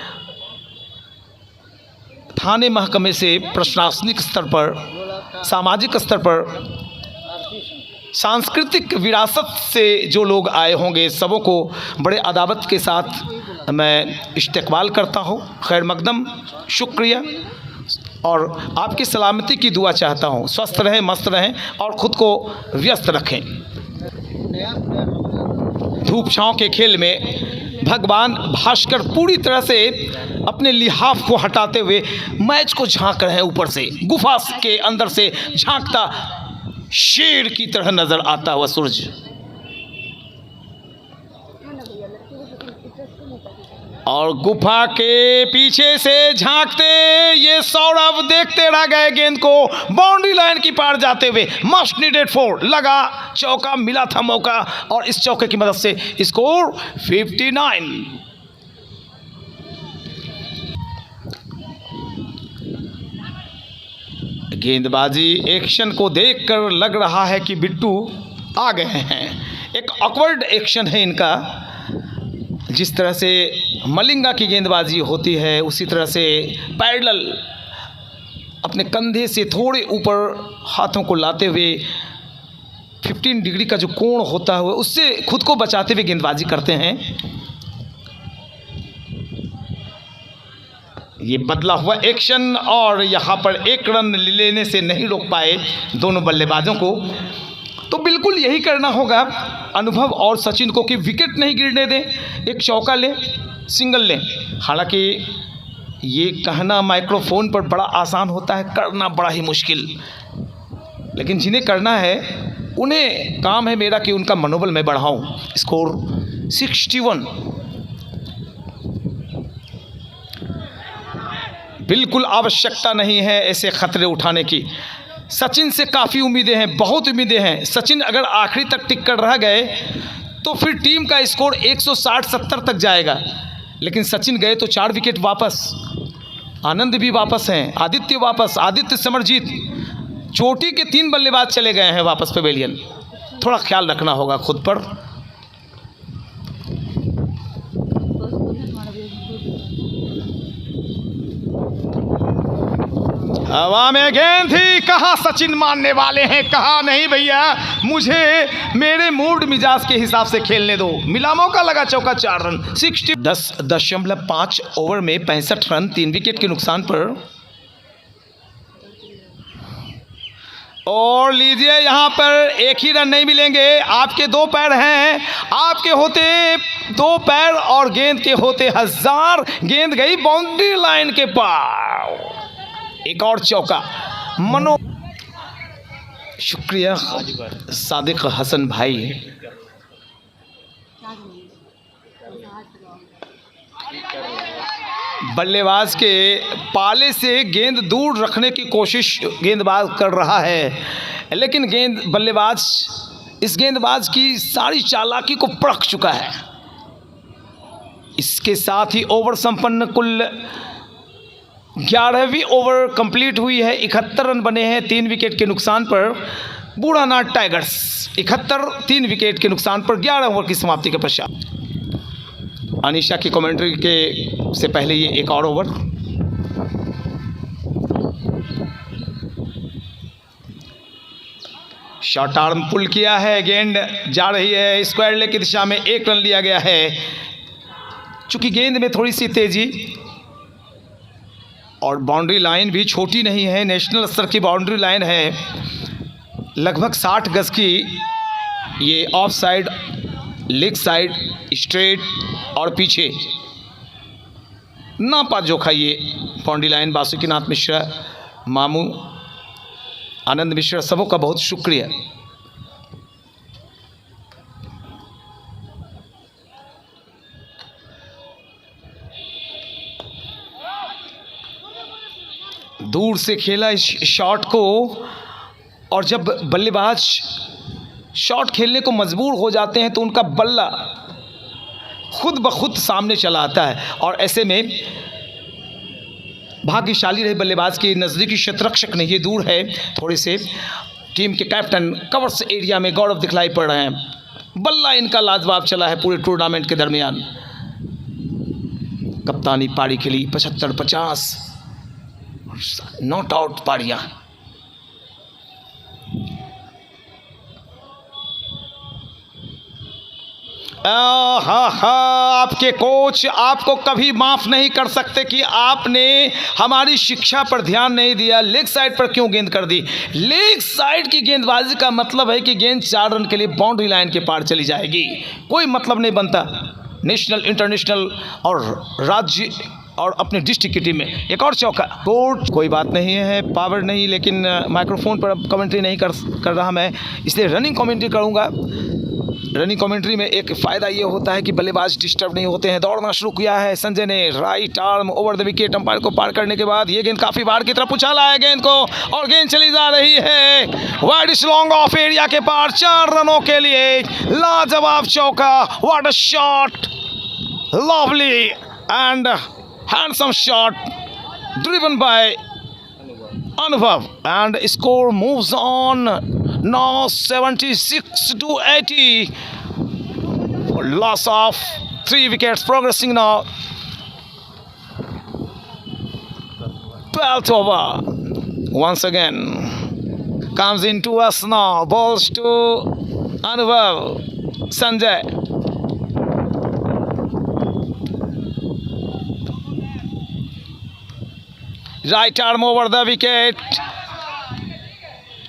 थाने महकमे से, प्रशासनिक स्तर पर, सामाजिक स्तर पर, सांस्कृतिक विरासत से जो लोग आए होंगे, सबों को बड़े अदावत के साथ मैं इस्तकबाल करता हूँ। खैर मकदम, शुक्रिया और आपकी सलामती की दुआ चाहता हूँ। स्वस्थ रहें, मस्त रहें और ख़ुद को व्यस्त रखें। धूप छाँव के खेल में भगवान भास्कर पूरी तरह से अपने लिहाफ को हटाते हुए मैच को झांक रहे हैं। ऊपर से गुफा के अंदर से झांकता शेर की तरह नजर आता हुआ सूरज, और गुफा के पीछे से झांकते ये सौरभ देखते रह गए गेंद को बाउंड्री लाइन की पार जाते हुए। मस्ट नीडेड 4 लगा, चौका मिला था मौका और इस चौके की मदद से स्कोर 59। गेंदबाजी एक्शन को देखकर लग रहा है कि बिट्टू आ गए हैं। एक ऑकवर्ड एक्शन है इनका, जिस तरह से मलिंगा की गेंदबाजी होती है उसी तरह से पैरेलल अपने कंधे से थोड़े ऊपर हाथों को लाते हुए 15 डिग्री का जो कोण होता है उससे खुद को बचाते हुए गेंदबाजी करते हैं। ये बदला हुआ एक्शन और यहाँ पर एक रन लेने से नहीं रोक पाए दोनों बल्लेबाजों को। तो बिल्कुल यही करना होगा अनुभव और सचिन को कि विकेट नहीं गिरने दें, एक चौका लें, सिंगल लें। हालांकि ये कहना माइक्रोफोन पर बड़ा आसान होता है, करना बड़ा ही मुश्किल, लेकिन जिन्हें करना है उन्हें काम है मेरा कि उनका मनोबल मैं बढ़ाऊं। स्कोर 61। बिल्कुल आवश्यकता नहीं है ऐसे खतरे उठाने की। सचिन से काफ़ी उम्मीदें हैं, बहुत उम्मीदें हैं। सचिन अगर आखिरी तक टिक कर रह गए तो फिर टीम का स्कोर 160-70 तक जाएगा। लेकिन सचिन गए तो 4 विकेट वापस, आनंद भी वापस हैं, आदित्य वापस, आदित्य समरजीत, चोटी के 3 बल्लेबाज चले गए हैं वापस पवेलियन। थोड़ा ख्याल रखना होगा खुद पर। हवा में गेंद थी, कहाँ सचिन मानने वाले हैं, कहाँ नहीं भैया, मुझे मेरे मूड मिजाज के हिसाब से खेलने दो। मिला मौका, लगा चौका, 4 रन, 10.5 ओवर में 65 रन, 3 विकेट के नुकसान पर। और लीजिए, यहाँ पर एक ही रन नहीं मिलेंगे, आपके 2 पैर हैं, आपके होते 2 पैर और गेंद के होते 1000। गेंद गई बाउंड्री लाइन के पार, एक और चौका। मनो, शुक्रिया सादिक हसन भाई। बल्लेबाज के पाले से गेंद दूर रखने की कोशिश गेंदबाज कर रहा है, लेकिन बल्लेबाज इस गेंदबाज की सारी चालाकी को परख चुका है। इसके साथ ही ओवर संपन्न, कुल 11वीं ओवर कंप्लीट हुई है। 71 रन बने हैं 3 विकेट के नुकसान पर। बूढ़ानाथ टाइगर्स 71, 3 विकेट के नुकसान पर 11 ओवर की समाप्ति के पश्चात। अनीशा की कमेंट्री के से पहले ये एक और ओवर। शॉर्ट आर्म पुल किया है, गेंद जा रही है स्क्वायर लेग की दिशा में, 1 रन लिया गया है। चूंकि गेंद में थोड़ी सी तेजी और बाउंड्री लाइन भी छोटी नहीं है, नेशनल स्तर की बाउंड्री लाइन है, लगभग 60 गज की। ये of side, leg side, straight और पीछे नापा जोखा ये बाउंड्री लाइन। बासुकीनाथ मिश्रा, मामू, आनंद मिश्रा, सबों का बहुत शुक्रिया। दूर से खेला इस शॉट को, और जब बल्लेबाज शॉट खेलने को मजबूर हो जाते हैं तो उनका बल्ला खुद ब खुद सामने चला आता है। और ऐसे में भाग्यशाली रहे बल्लेबाज की नज़दीकी क्षेत्ररक्षक नहीं, ये दूर है थोड़े से। टीम के कैप्टन कवर्स एरिया में गौरव दिखलाई पड़ रहे हैं। बल्ला इनका लाजवाब चला है पूरे टूर्नामेंट के दरमियान। कप्तानी पारी खेली 75-50, नॉट आउट पारियां। आपके कोच आपको कभी माफ नहीं कर सकते कि आपने हमारी शिक्षा पर ध्यान नहीं दिया। लेग साइड पर क्यों गेंद कर दी? लेग साइड की गेंदबाजी का मतलब है कि गेंद 4 रन के लिए बाउंड्री लाइन के पार चली जाएगी, कोई मतलब नहीं बनता। नेशनल, इंटरनेशनल और राज्य और अपने डिस्ट्रिक्ट की टीम में एक और चौका। कोर्ट कोई बात नहीं है, पावर नहीं, लेकिन माइक्रोफोन पर अब कमेंट्री नहीं कर रहा मैं, इसलिए रनिंग कमेंट्री करूंगा। रनिंग कमेंट्री में एक फ़ायदा ये होता है कि बल्लेबाज डिस्टर्ब नहीं होते हैं। दौड़ना शुरू किया है संजय ने, right arm over the wicket, umpire को पार करने के बाद ये गेंद काफ़ी बाहर की तरफ उछाला है गेंद को, और गेंद चली जा रही है वाइड लॉन्ग ऑफ एरिया के पार। 4 रनों के लिए लाजवाब चौका। What a shot, lovely and handsome shot driven by Anubhav, and score moves on now 76-80. Loss of 3 wickets, progressing now 12th over. Once again comes into us now, balls to Anubhav, Sanjay. Right arm over the wicket,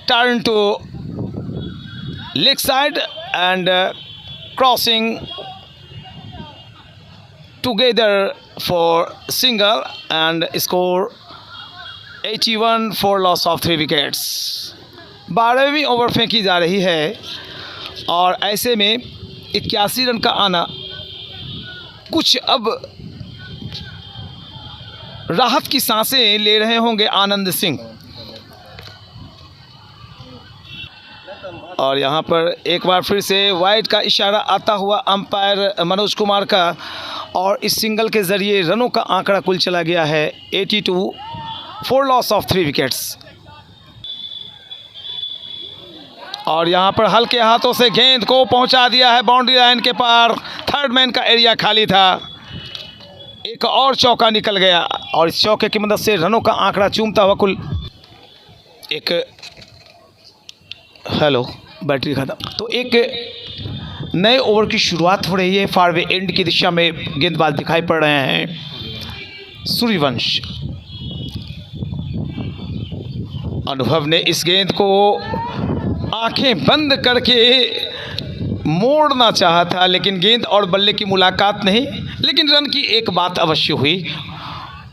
turn to leg side and crossing together for single, and score 81 for loss of 3 wickets. 12वीं ओवर फेंकी जा रही है और ऐसे में 81 रन का आना कुछ अब राहत की सांसें ले रहे होंगे आनंद सिंह। और यहाँ पर एक बार फिर से वाइड का इशारा आता हुआ अंपायर मनोज कुमार का, और इस सिंगल के ज़रिए रनों का आंकड़ा कुल चला गया है 82 फॉर लॉस ऑफ 3 विकेट्स। और यहाँ पर हल्के हाथों से गेंद को पहुँचा दिया है बाउंड्री लाइन के पार। थर्ड मैन का एरिया खाली था, एक और चौका निकल गया और इस चौके की मदद से रनों का आंकड़ा चूमता हुआ कुल एक हेलो बैटरी खत्म। तो एक नए ओवर की शुरुआत हो रही है। फारवे एंड की दिशा में गेंदबाज दिखाई पड़ रहे हैं सूर्यवंश। अनुभव ने इस गेंद को आंखें बंद करके मोड़ना चाहा था, लेकिन गेंद और बल्ले की मुलाकात नहीं, लेकिन रन की एक बात अवश्य हुई।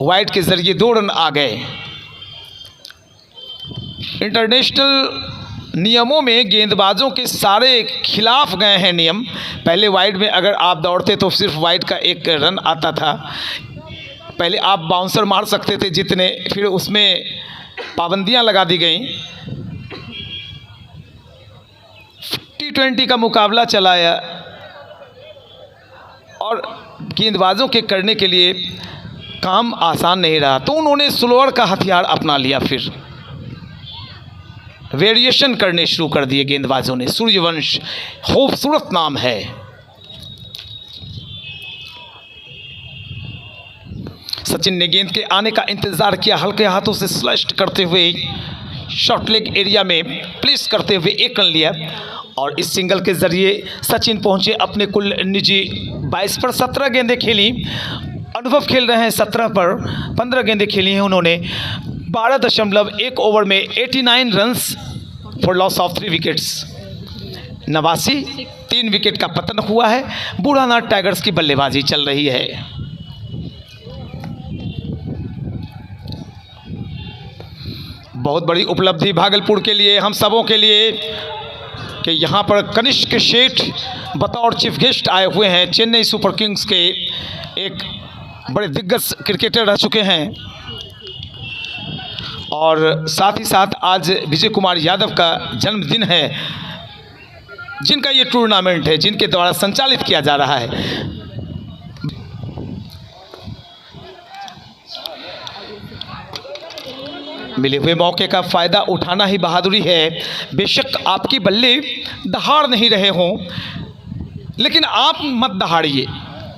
वाइड के ज़रिए 2 रन आ गए। इंटरनेशनल नियमों में गेंदबाजों के सारे खिलाफ गए हैं नियम। पहले वाइड में अगर आप दौड़ते तो सिर्फ वाइड का 1 रन आता था। पहले आप बाउंसर मार सकते थे जितने, फिर उसमें पाबंदियां लगा दी गईं। T20 का मुकाबला चलाया और गेंदबाजों के करने के लिए काम आसान नहीं रहा, तो उन्होंने स्लोअर का हथियार अपना लिया। फिर वेरिएशन करने शुरू कर दिए गेंदबाजों ने। सूर्यवंश खूबसूरत नाम है। सचिन ने गेंद के आने का इंतजार किया, हल्के हाथों से स्लैश करते हुए शॉर्ट लेग एरिया में प्लेस करते हुए 1 रन लिया। और इस सिंगल के ज़रिए सचिन पहुंचे अपने कुल निजी 22 पर 17 गेंदें खेली। अनुभव खेल रहे हैं 17 पर 15 गेंदें खेली हैं उन्होंने। 12.1 ओवर में 89 runs for loss of 3 wickets. 89 3 wicket का पतन हुआ है। बूढ़ानाथ टाइगर्स की बल्लेबाजी चल रही है। बहुत बड़ी उपलब्धि भागलपुर के लिए, हम सबों के लिए, कि यहाँ पर कनिष्क शेठ बतौर चीफ गेस्ट आए हुए हैं। चेन्नई सुपर किंग्स के एक बड़े दिग्गज क्रिकेटर रह चुके हैं और साथ ही साथ आज विजय कुमार यादव का जन्मदिन है, जिनका ये टूर्नामेंट है, जिनके द्वारा संचालित किया जा रहा है। मिले हुए मौके का फ़ायदा उठाना ही बहादुरी है। बेशक आपकी बल्ले दहाड़ नहीं रहे हों, लेकिन आप मत दहाड़िए।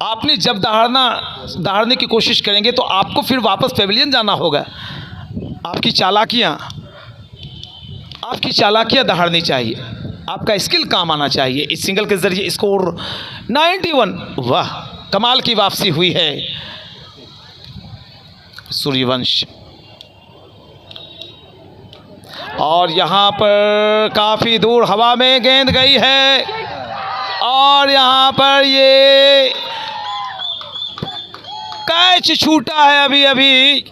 आपने जब दहाड़ने की कोशिश करेंगे तो आपको फिर वापस पेविलियन जाना होगा। आपकी चालाकियाँ दहाड़नी चाहिए, आपका स्किल काम आना चाहिए। इस सिंगल के ज़रिए स्कोर 91। वाह, कमाल की वापसी हुई है सूर्यवंश। और यहाँ पर काफ़ी दूर हवा में गेंद गई है और यहाँ पर ये कैच छूटा है अभी अभी।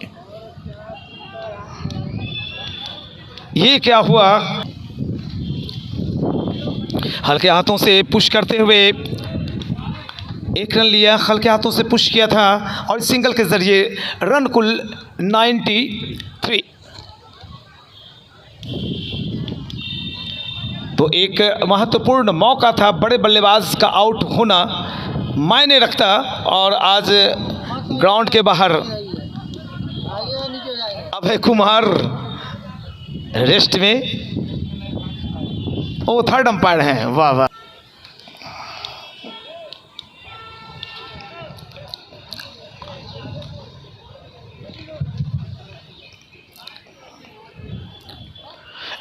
ये क्या हुआ? हल्के हाथों से पुश करते हुए 1 रन लिया, हल्के हाथों से पुश किया था और सिंगल के ज़रिए रन कुल 93। तो एक महत्वपूर्ण मौका था, बड़े बल्लेबाज का आउट होना मायने रखता। और आज ग्राउंड के बाहर अभय कुमार रेस्ट में, वो 3rd अंपायर हैं। वाह वाह।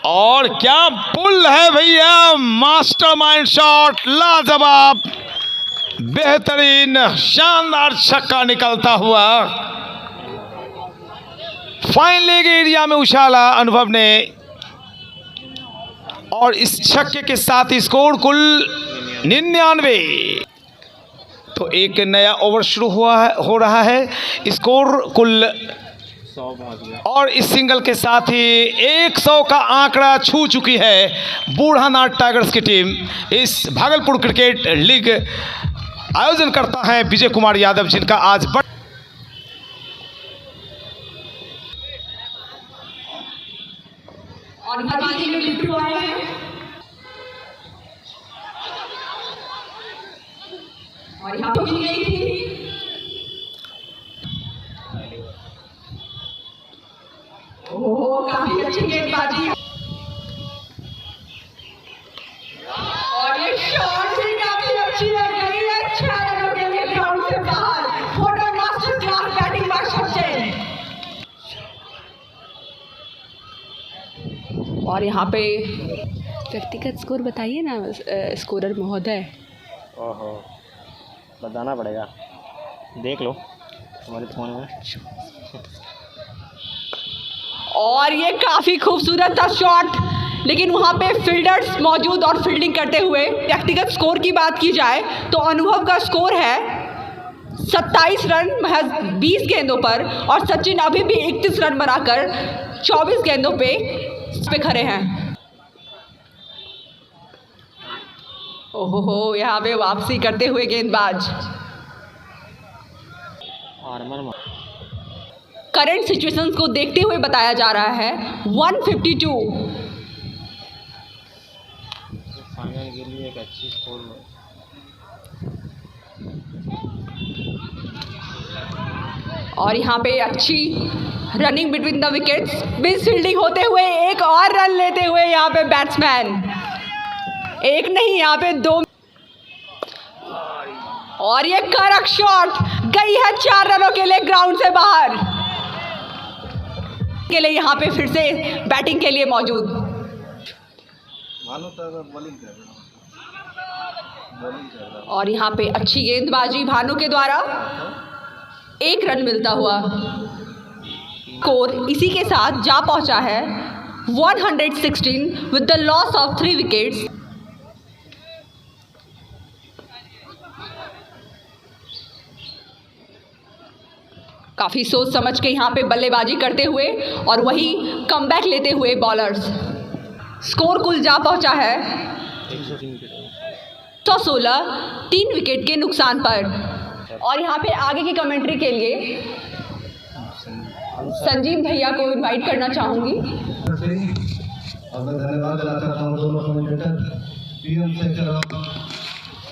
और क्या पुल है भैया, मास्टरमाइंड शॉट, लाजवाब, बेहतरीन, शानदार छक्का निकलता हुआ फाइन लेग एरिया में उछाला अनुभव ने। और इस छक्के के साथ स्कोर कुल 99। तो एक नया ओवर शुरू हो रहा है। स्कोर कुल 100 पहुँच गया और इस सिंगल के साथ ही 100 का आंकड़ा छू चुकी है बूढ़ानाथ टाइगर्स की टीम। इस भागलपुर क्रिकेट लीग आयोजन करता है विजय कुमार यादव, जिनका आज और यहाँ पे और यहाँ पे व्यक्तिगत स्कोर बताइए ना स्कोरर महोदय। ओहो, बताना पड़ेगा, देख लो हमारे फ़ोन में। और ये काफ़ी खूबसूरत था शॉट, लेकिन वहाँ पे फील्डर्स मौजूद और फील्डिंग करते हुए। व्यक्तिगत स्कोर की बात की जाए तो अनुभव का स्कोर है 27 रन महज 20 गेंदों पर, और सचिन अभी भी 31 रन बनाकर 24 गेंदों पे खड़े हैं। ओहो, यहाँ पे वापसी करते हुए गेंदबाज। करंट सिचुएशंस को देखते हुए बताया जा रहा है 152। फाइनल के लिए एक अच्छी स्कोर। और यहाँ पे अच्छी running between the wickets, miss fielding होते हुए एक और रन लेते हुए यहाँ पे बैट्समैन, एक नहीं यहाँ पे 2। और ये कड़क शॉट गई है 4 रनों के लिए ग्राउंड से बाहर के लिए। यहाँ पे फिर से बैटिंग के लिए मौजूद। और यहाँ पे अच्छी गेंदबाजी भानु के द्वारा, 1 रन मिलता हुआ। स्कोर इसी के साथ जा पहुंचा है 116 with the loss of 3 wickets. काफ़ी सोच समझ के यहाँ पे बल्लेबाजी करते हुए और वही कमबैक लेते हुए बॉलर्स। स्कोर कुल जा पहुंचा है 116, 3 विकेट के नुकसान पर। और यहाँ पे आगे की कमेंट्री के लिए संजीव भैया को इनवाइट करना चाहूँगी। और मैं धन्यवाद देना चाहता हूँ दोनों कमेंटेटर, पीएम से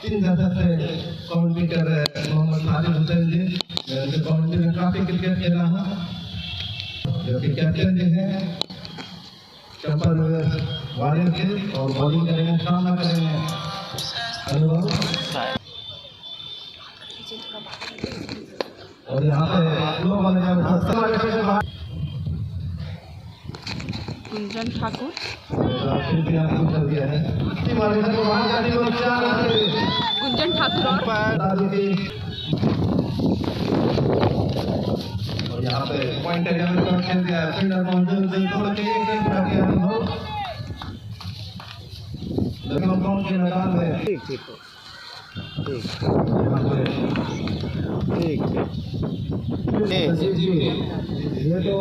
3 दशक से कमेंट्री कर रहे हैं मोहम्मद खालिद हुसैन जी। मैं उनके कमेंट्री में काफ़ी क्रिकेट खेला हूँ, जो कि कैप्टन जी हैं चंपल वाले के, और बॉलिंग करेंगे, सामना करेंगे अनुभव। और यहाँ पे लोग गुंजन ठाकुर, गुंजन ठाकुर और यहाँ पे पॉइंट खेल दिया है फील्डर मौजूद, लेकिन काउंट के मैदान में ठीक ठीक ये तो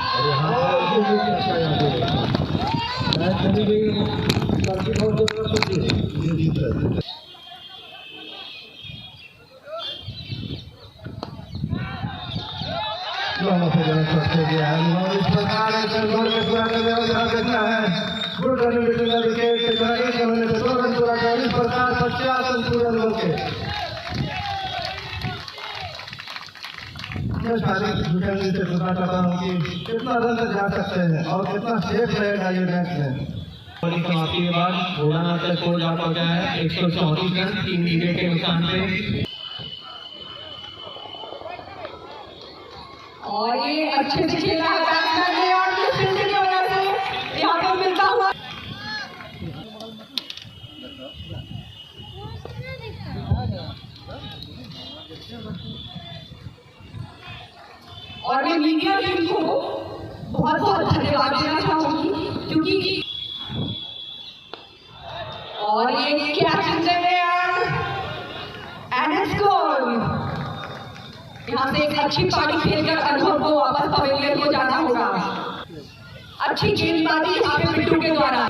और यहाँ पर अच्छा यहाँ पे मैच चली गई, काफी बहुत जबरदस्त ये जीत रहे। दोनों से जन सकते गया है और इस प्रकार गोल में पूरा करने वाले यहाँ देखना है good running between the wicket के द्वारा 1 रन से 2 रन पूरा कर, इस प्रकार 50 रन पूरे लोग के। मैं सारी दुकान से पूछना चाहता हूँ कि कितना रन तक जा सकते हैं और कितना सेफ रहेगा ये मैच में। बॉलिंग समाप्ति के बाद भोलानाथ का स्कोर जा पहुंचा है 134 रन 3 विकेट के नुकसान पे। और ये अच्छे से खेला है बैट्समैन ने, और फील्डिंग की वजह से यहाँ पर मिलता हुआ। और मैं मीडिया टीम को बहुत बहुत धन्यवाद देना चाहूंगी, क्योंकि और ये catch in the air and score. यहाँ से एक अच्छी पारी खेलकर अनुभव को वापस पवेलियन को जाना होगा। अच्छी गेंदबाजी यहाँ पे बिट्टू के द्वारा।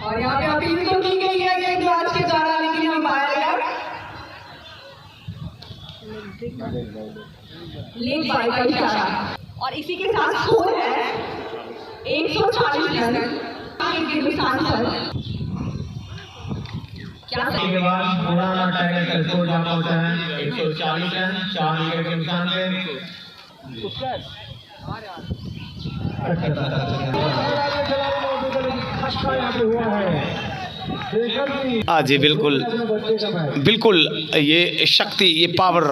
और यहाँ पे अपील तो की गई है गेंदबाज के द्वारा, लेकिन हम पाएगा लेग बाय का इशारा। और इसी के साथ स्कोर है 140 रन के नुकसान पर। क्या के बाद भोलानाथ टाइगर का स्कोर जा पहुंचा है 140 रन 4 विकेट के नुकसान पे। अच्छा यहाँ पे हुआ है हाँ जी, बिल्कुल बिल्कुल, ये शक्ति, ये पावर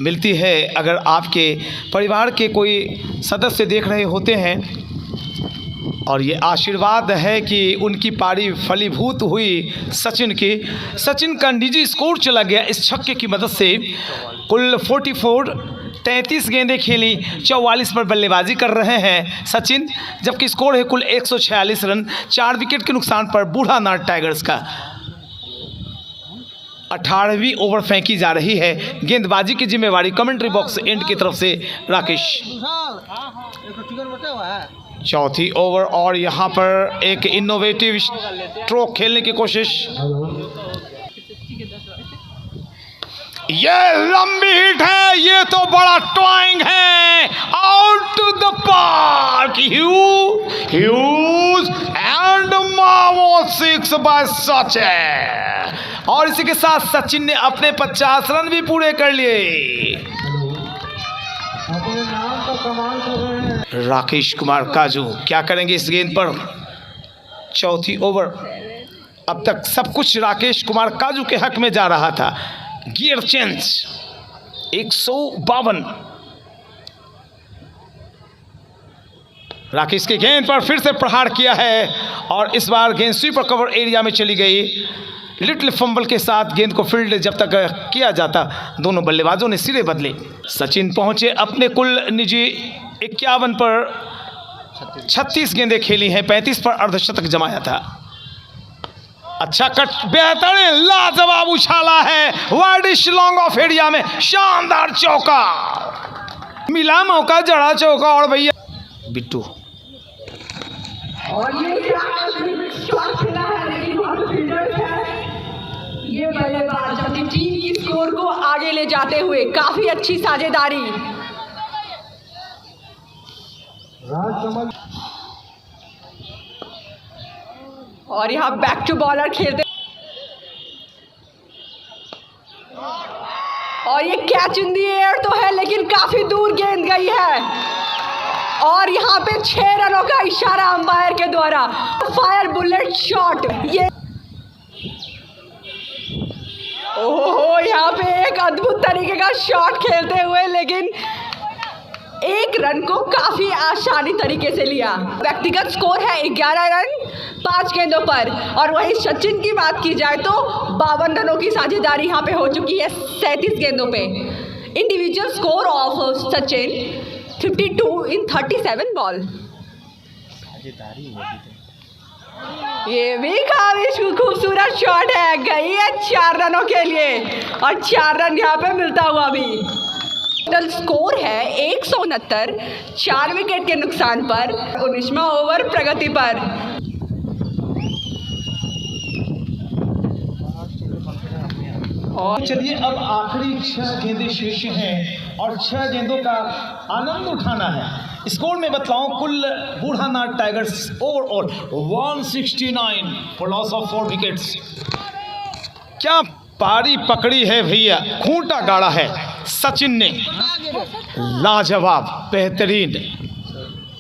मिलती है अगर आपके परिवार के कोई सदस्य देख रहे होते हैं, और ये आशीर्वाद है कि उनकी पारी फलीभूत हुई सचिन की। सचिन का निजी स्कोर चला गया इस छक्के की मदद से। कुल 44, 33 गेंदें खेली, 44 पर बल्लेबाजी कर रहे हैं सचिन, जबकि स्कोर है कुल 146 रन। 4 विकेट के नुकसान पर बूढ़ानाथ टाइगर्स का 18वीं ओवर फेंकी जा रही है। गेंदबाजी की जिम्मेवारी कमेंट्री बॉक्स एंड की तरफ से राकेश। चौथी ओवर और यहाँ पर एक इनोवेटिव स्ट्रोक खेलने की कोशिश। ये लंबी हिट है, ये तो बड़ा टॉइंग है, out to the park, huge and मावो 6 बाय सचिन। और इसी के साथ सचिन ने अपने 50 रन भी पूरे कर लिए। अपने नाम का कमाल कर रहे हैं राकेश कुमार काजू क्या करेंगे इस गेंद पर। चौथी ओवर, अब तक सब कुछ राकेश कुमार काजू के हक में जा रहा था। Gear change 152। राकेश की गेंद पर फिर से प्रहार किया है और इस बार गेंद स्वीपर कवर एरिया में चली गई। लिटिल फंबल के साथ गेंद को फील्ड जब तक किया जाता, दोनों बल्लेबाजों ने सिरे बदले। सचिन पहुंचे अपने कुल निजी 51 पर 36 गेंदें खेली हैं, 35 पर अर्धशतक जमाया था। अच्छा कट, बेहतरीन लाजवाब उछाला है वाइडिश लॉन्ग ऑफ एरिया में, शानदार चौका मिला, मौका जड़ा चौका। और भैया बिट्टू और ये शॉट खेला है, लेकिन वहाँ पे फील्डर्स है। ये बल्लेबाज अपनी टीम की स्कोर को आगे ले जाते हुए काफी अच्छी साझेदारी। और यहाँ बैक टू बॉलर खेलते, और ये कैच इन दी एयर तो है, लेकिन काफी दूर गेंद गई है। और यहाँ पे 6 रनों का इशारा अंपायर के द्वारा। फायर बुलेट शॉट, ये ओहो, यहाँ पे एक अद्भुत तरीके का शॉट खेलते हुए, लेकिन 1 रन को काफी आसानी तरीके से लिया। व्यक्तिगत स्कोर है 11 रन 5 गेंदों पर। और वहीं सचिन की बात की जाए तो 52 रनों की साझेदारी यहाँ पे हो चुकी है 37 गेंदों पे। Individual score of Sachin 52 in 37 ball. ये भी काफी खूबसूरत शॉट है, गई है 4 रनों के लिए, और 4 रन यहाँ पे मिलता हुआ भी। टोटल स्कोर है 169, 4 विकेट के नुकसान पर, 19वां ओवर प्रगति पर। और चलिए अब आखिरी 6 गेंदें शेष हैं और 6 गेंदों का आनंद उठाना है। स्कोर में बतलाऊं, कुल Budhanath tigers overall 169 for loss of 4 wickets. क्या पारी पकड़ी है भैया, खूंटा गाड़ा है सचिन ने, लाजवाब बेहतरीन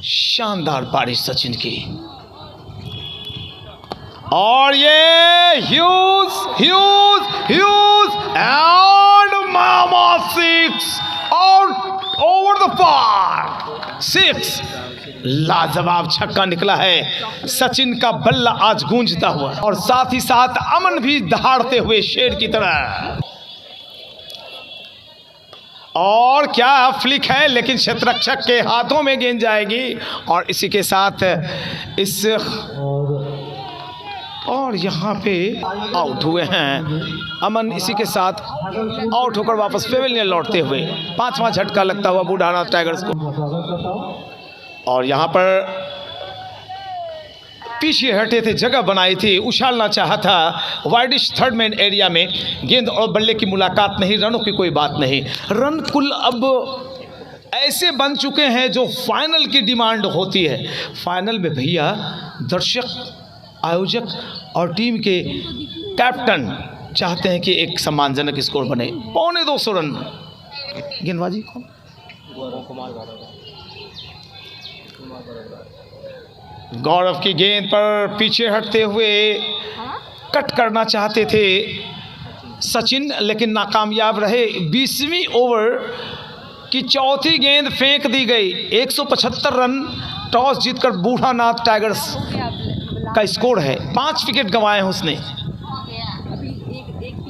शानदार पारी सचिन की। और ये ह्यूज ह्यूज ह्यूज एंड मामा 6 आउट ओवर द पार 6। लाजवाब छक्का निकला है सचिन का, बल्ला आज गूंजता हुआ, और साथ ही साथ अमन भी दहाड़ते हुए शेर की तरह। और क्या फ्लिक है, लेकिन क्षेत्ररक्षक के हाथों में गेंद जाएगी। और इसी के साथ इस और यहाँ पे आउट हुए हैं अमन। इसी के साथ आउट होकर वापस पेवेलियन लौटते हुए 5वां झटका लगता हुआ बूढ़ानाथ टाइगर्स को। और यहाँ पर पीछे हटे थे, जगह बनाई थी, उछालना चाहा था वाइडिश थर्ड मैन एरिया में। गेंद और बल्ले की मुलाकात नहीं, रनों की कोई बात नहीं। रन कुल अब ऐसे बन चुके हैं जो फाइनल की डिमांड होती है। फाइनल में भैया दर्शक, आयोजक और टीम के कैप्टन चाहते हैं कि एक सम्मानजनक स्कोर बने। 250 रन। गेंदबाजी कौन? गौरव की गेंद पर पीछे हटते हुए कट करना चाहते थे सचिन, लेकिन नाकामयाब रहे। 20वीं ओवर की चौथी गेंद फेंक दी गई। 175 रन टॉस जीतकर बूढ़ानाथ टाइगर्स का स्कोर है। 5 विकेट गंवाए हैं उसने।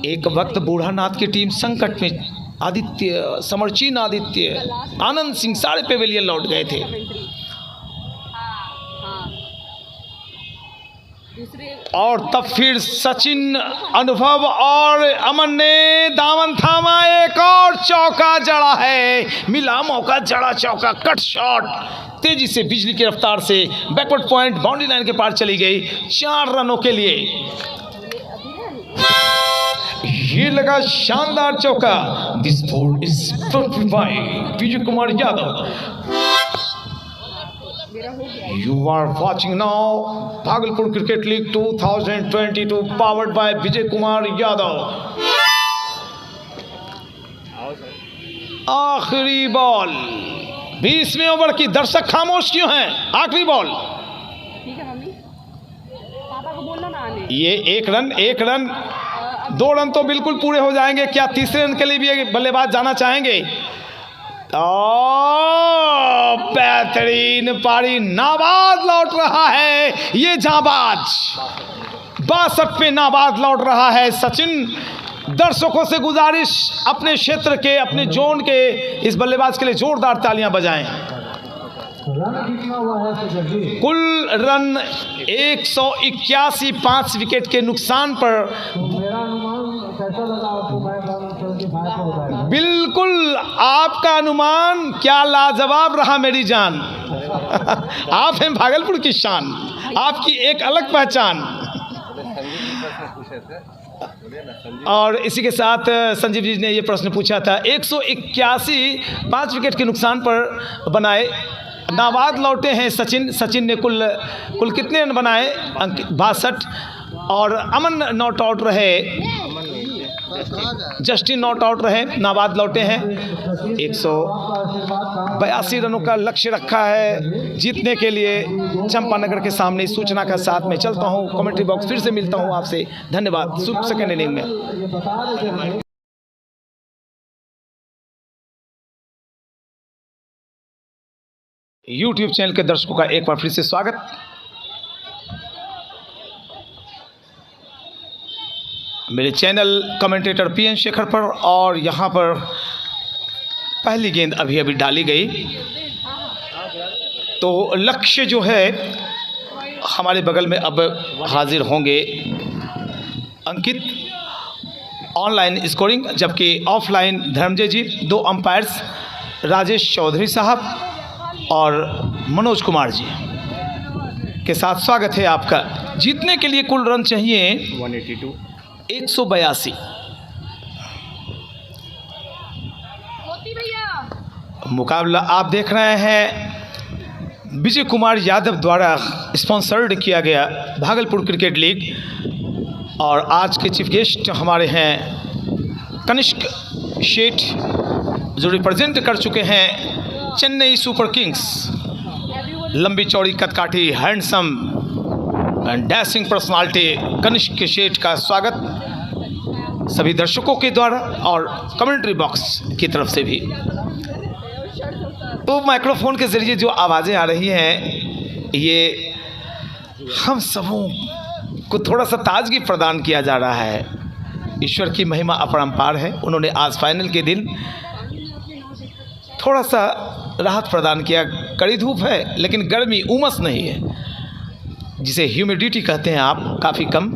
एक वक्त बूढ़ानाथ की टीम संकट में, आदित्य, समरचीन आदित्य, आनंद सिंह सारे पेवेलियन लौट गए थे। और तब फिर सचिन, अनुभव और अमन ने दामन थामा। एक और चौका जड़ा है, मिला मौका, जड़ा चौका, कट शॉट, तेजी से बिजली की रफ्तार से बैकवर्ड पॉइंट बाउंड्री लाइन के पार चली गई 4 रनों के लिए। ये लगा शानदार चौका। This ball is front by Vijay Kumar Yadav. You are watching now Bhagalpur Cricket League 2022 powered by Vijay Kumar Yadav। आखिरी बॉल 20वें ओवर की। दर्शक खामोश क्यों हैं? आखिरी बॉल। ये एक रन 2 रन तो बिल्कुल पूरे हो जाएंगे। क्या तीसरे रन के लिए भी बल्लेबाज जाना चाहेंगे? बेहतरीन पारी, नाबाद लौट रहा है ये जाबाज। 62 पे नाबाद लौट रहा है सचिन। दर्शकों से गुजारिश, अपने क्षेत्र के, अपने जोन के इस बल्लेबाज के लिए जोरदार तालियां बजाएं। कुल रन 181, 5 विकेट के नुकसान पर। बिल्कुल आपका अनुमान क्या लाजवाब रहा मेरी जान। आप हैं भागलपुर की शान, आपकी एक अलग पहचान। और इसी के साथ संजीव जी ने ये प्रश्न पूछा था। 181, 5 विकेट के नुकसान पर बनाए, नाबाद लौटे हैं सचिन। सचिन ने कुल कितने रन बनाए? 62। और अमन नॉट आउट रहे, जस्टिन नॉट आउट रहे, नाबाद लौटे हैं। 182 रनों का लक्ष्य रखा है जीतने के लिए चंपानगर के सामने। इस सूचना का साथ में चलता हूं कमेंट्री बॉक्स। फिर से मिलता हूं आपसे, धन्यवाद। शुभ सेकंड इनिंग में। YouTube चैनल के दर्शकों का एक बार फिर से स्वागत। मेरे चैनल कमेंटेटर PN शेखर पर। और यहाँ पर पहली गेंद अभी डाली गई। तो लक्ष्य जो है हमारे बगल में अब हाजिर होंगे अंकित, ऑनलाइन स्कोरिंग, जबकि ऑफलाइन धर्मजय जी। 2 अंपायर्स राजेश चौधरी साहब और मनोज कुमार जी के साथ स्वागत है आपका। जीतने के लिए कुल रन चाहिए 182। मुकाबला आप देख रहे हैं विजय कुमार यादव द्वारा स्पॉन्सर्ड किया गया भागलपुर क्रिकेट लीग। और आज के चीफ गेस्ट हमारे हैं कनिष्क शेठ, जो रिप्रेजेंट कर चुके हैं चेन्नई सुपर किंग्स। लंबी चौड़ी कदकाठी, handsome and dashing personality Kanishk Sheth का स्वागत सभी दर्शकों के द्वारा और कमेंट्री बॉक्स की तरफ से भी। तो माइक्रोफोन के ज़रिए जो आवाज़ें आ रही हैं, ये हम सबों को थोड़ा सा ताजगी प्रदान किया जा रहा है। ईश्वर की महिमा अपरंपार है। उन्होंने आज फाइनल के दिन थोड़ा सा राहत प्रदान किया। कड़ी धूप है लेकिन गर्मी, उमस नहीं है, जिसे ह्यूमिडिटी कहते हैं आप, काफ़ी कम।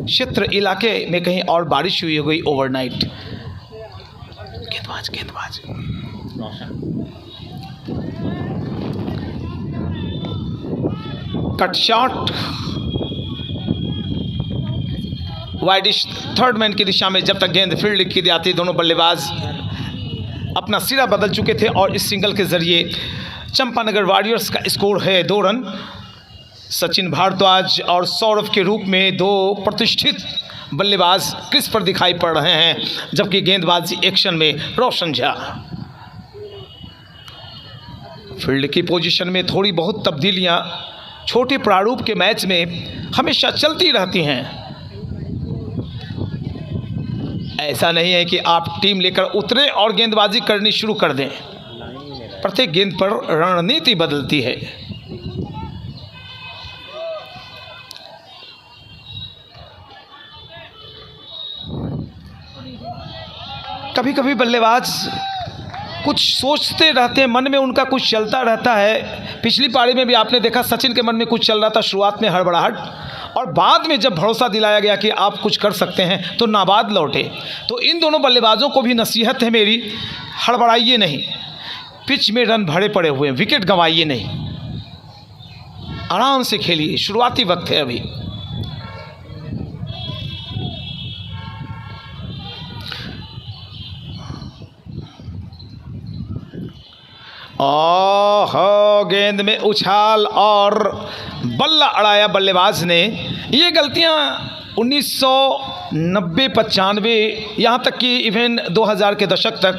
क्षेत्र इलाके में कहीं और बारिश हुई हो गई ओवरनाइट। गेंदबाज cut shot widish third man की दिशा में। जब तक गेंद फील्ड की जाती, दोनों बल्लेबाज अपना सिरा बदल चुके थे। और इस सिंगल के ज़रिए चंपानगर वॉरियर्स का स्कोर है 2 रन। सचिन भारद्वाज और सौरभ के रूप में 2 प्रतिष्ठित बल्लेबाज क्रीज पर दिखाई पड़ रहे हैं, जबकि गेंदबाजी एक्शन में रोशन झा। फील्ड की पोजीशन में थोड़ी बहुत तब्दीलियां छोटे प्रारूप के मैच में हमेशा चलती रहती हैं। ऐसा नहीं है कि आप टीम लेकर उतरे और गेंदबाजी करनी शुरू कर दें। प्रत्येक गेंद पर रणनीति बदलती है। कभी कभी बल्लेबाज कुछ सोचते रहते हैं, मन में उनका कुछ चलता रहता है। पिछली पारी में भी आपने देखा सचिन के मन में कुछ चल रहा था, शुरुआत में हड़बड़ाहट, और बाद में जब भरोसा दिलाया गया कि आप कुछ कर सकते हैं तो नाबाद लौटे। तो इन दोनों बल्लेबाजों को भी नसीहत है मेरी, हड़बड़ाइए नहीं। पिच में रन भरे पड़े हुए हैं, विकेट गंवाइए नहीं, आराम से खेलिए, शुरुआती वक्त है अभी। गेंद में उछाल और बल्ला अड़ाया बल्लेबाज ने। ये गलतियां 1990-95 यहाँ तक कि इवन 2000 के दशक तक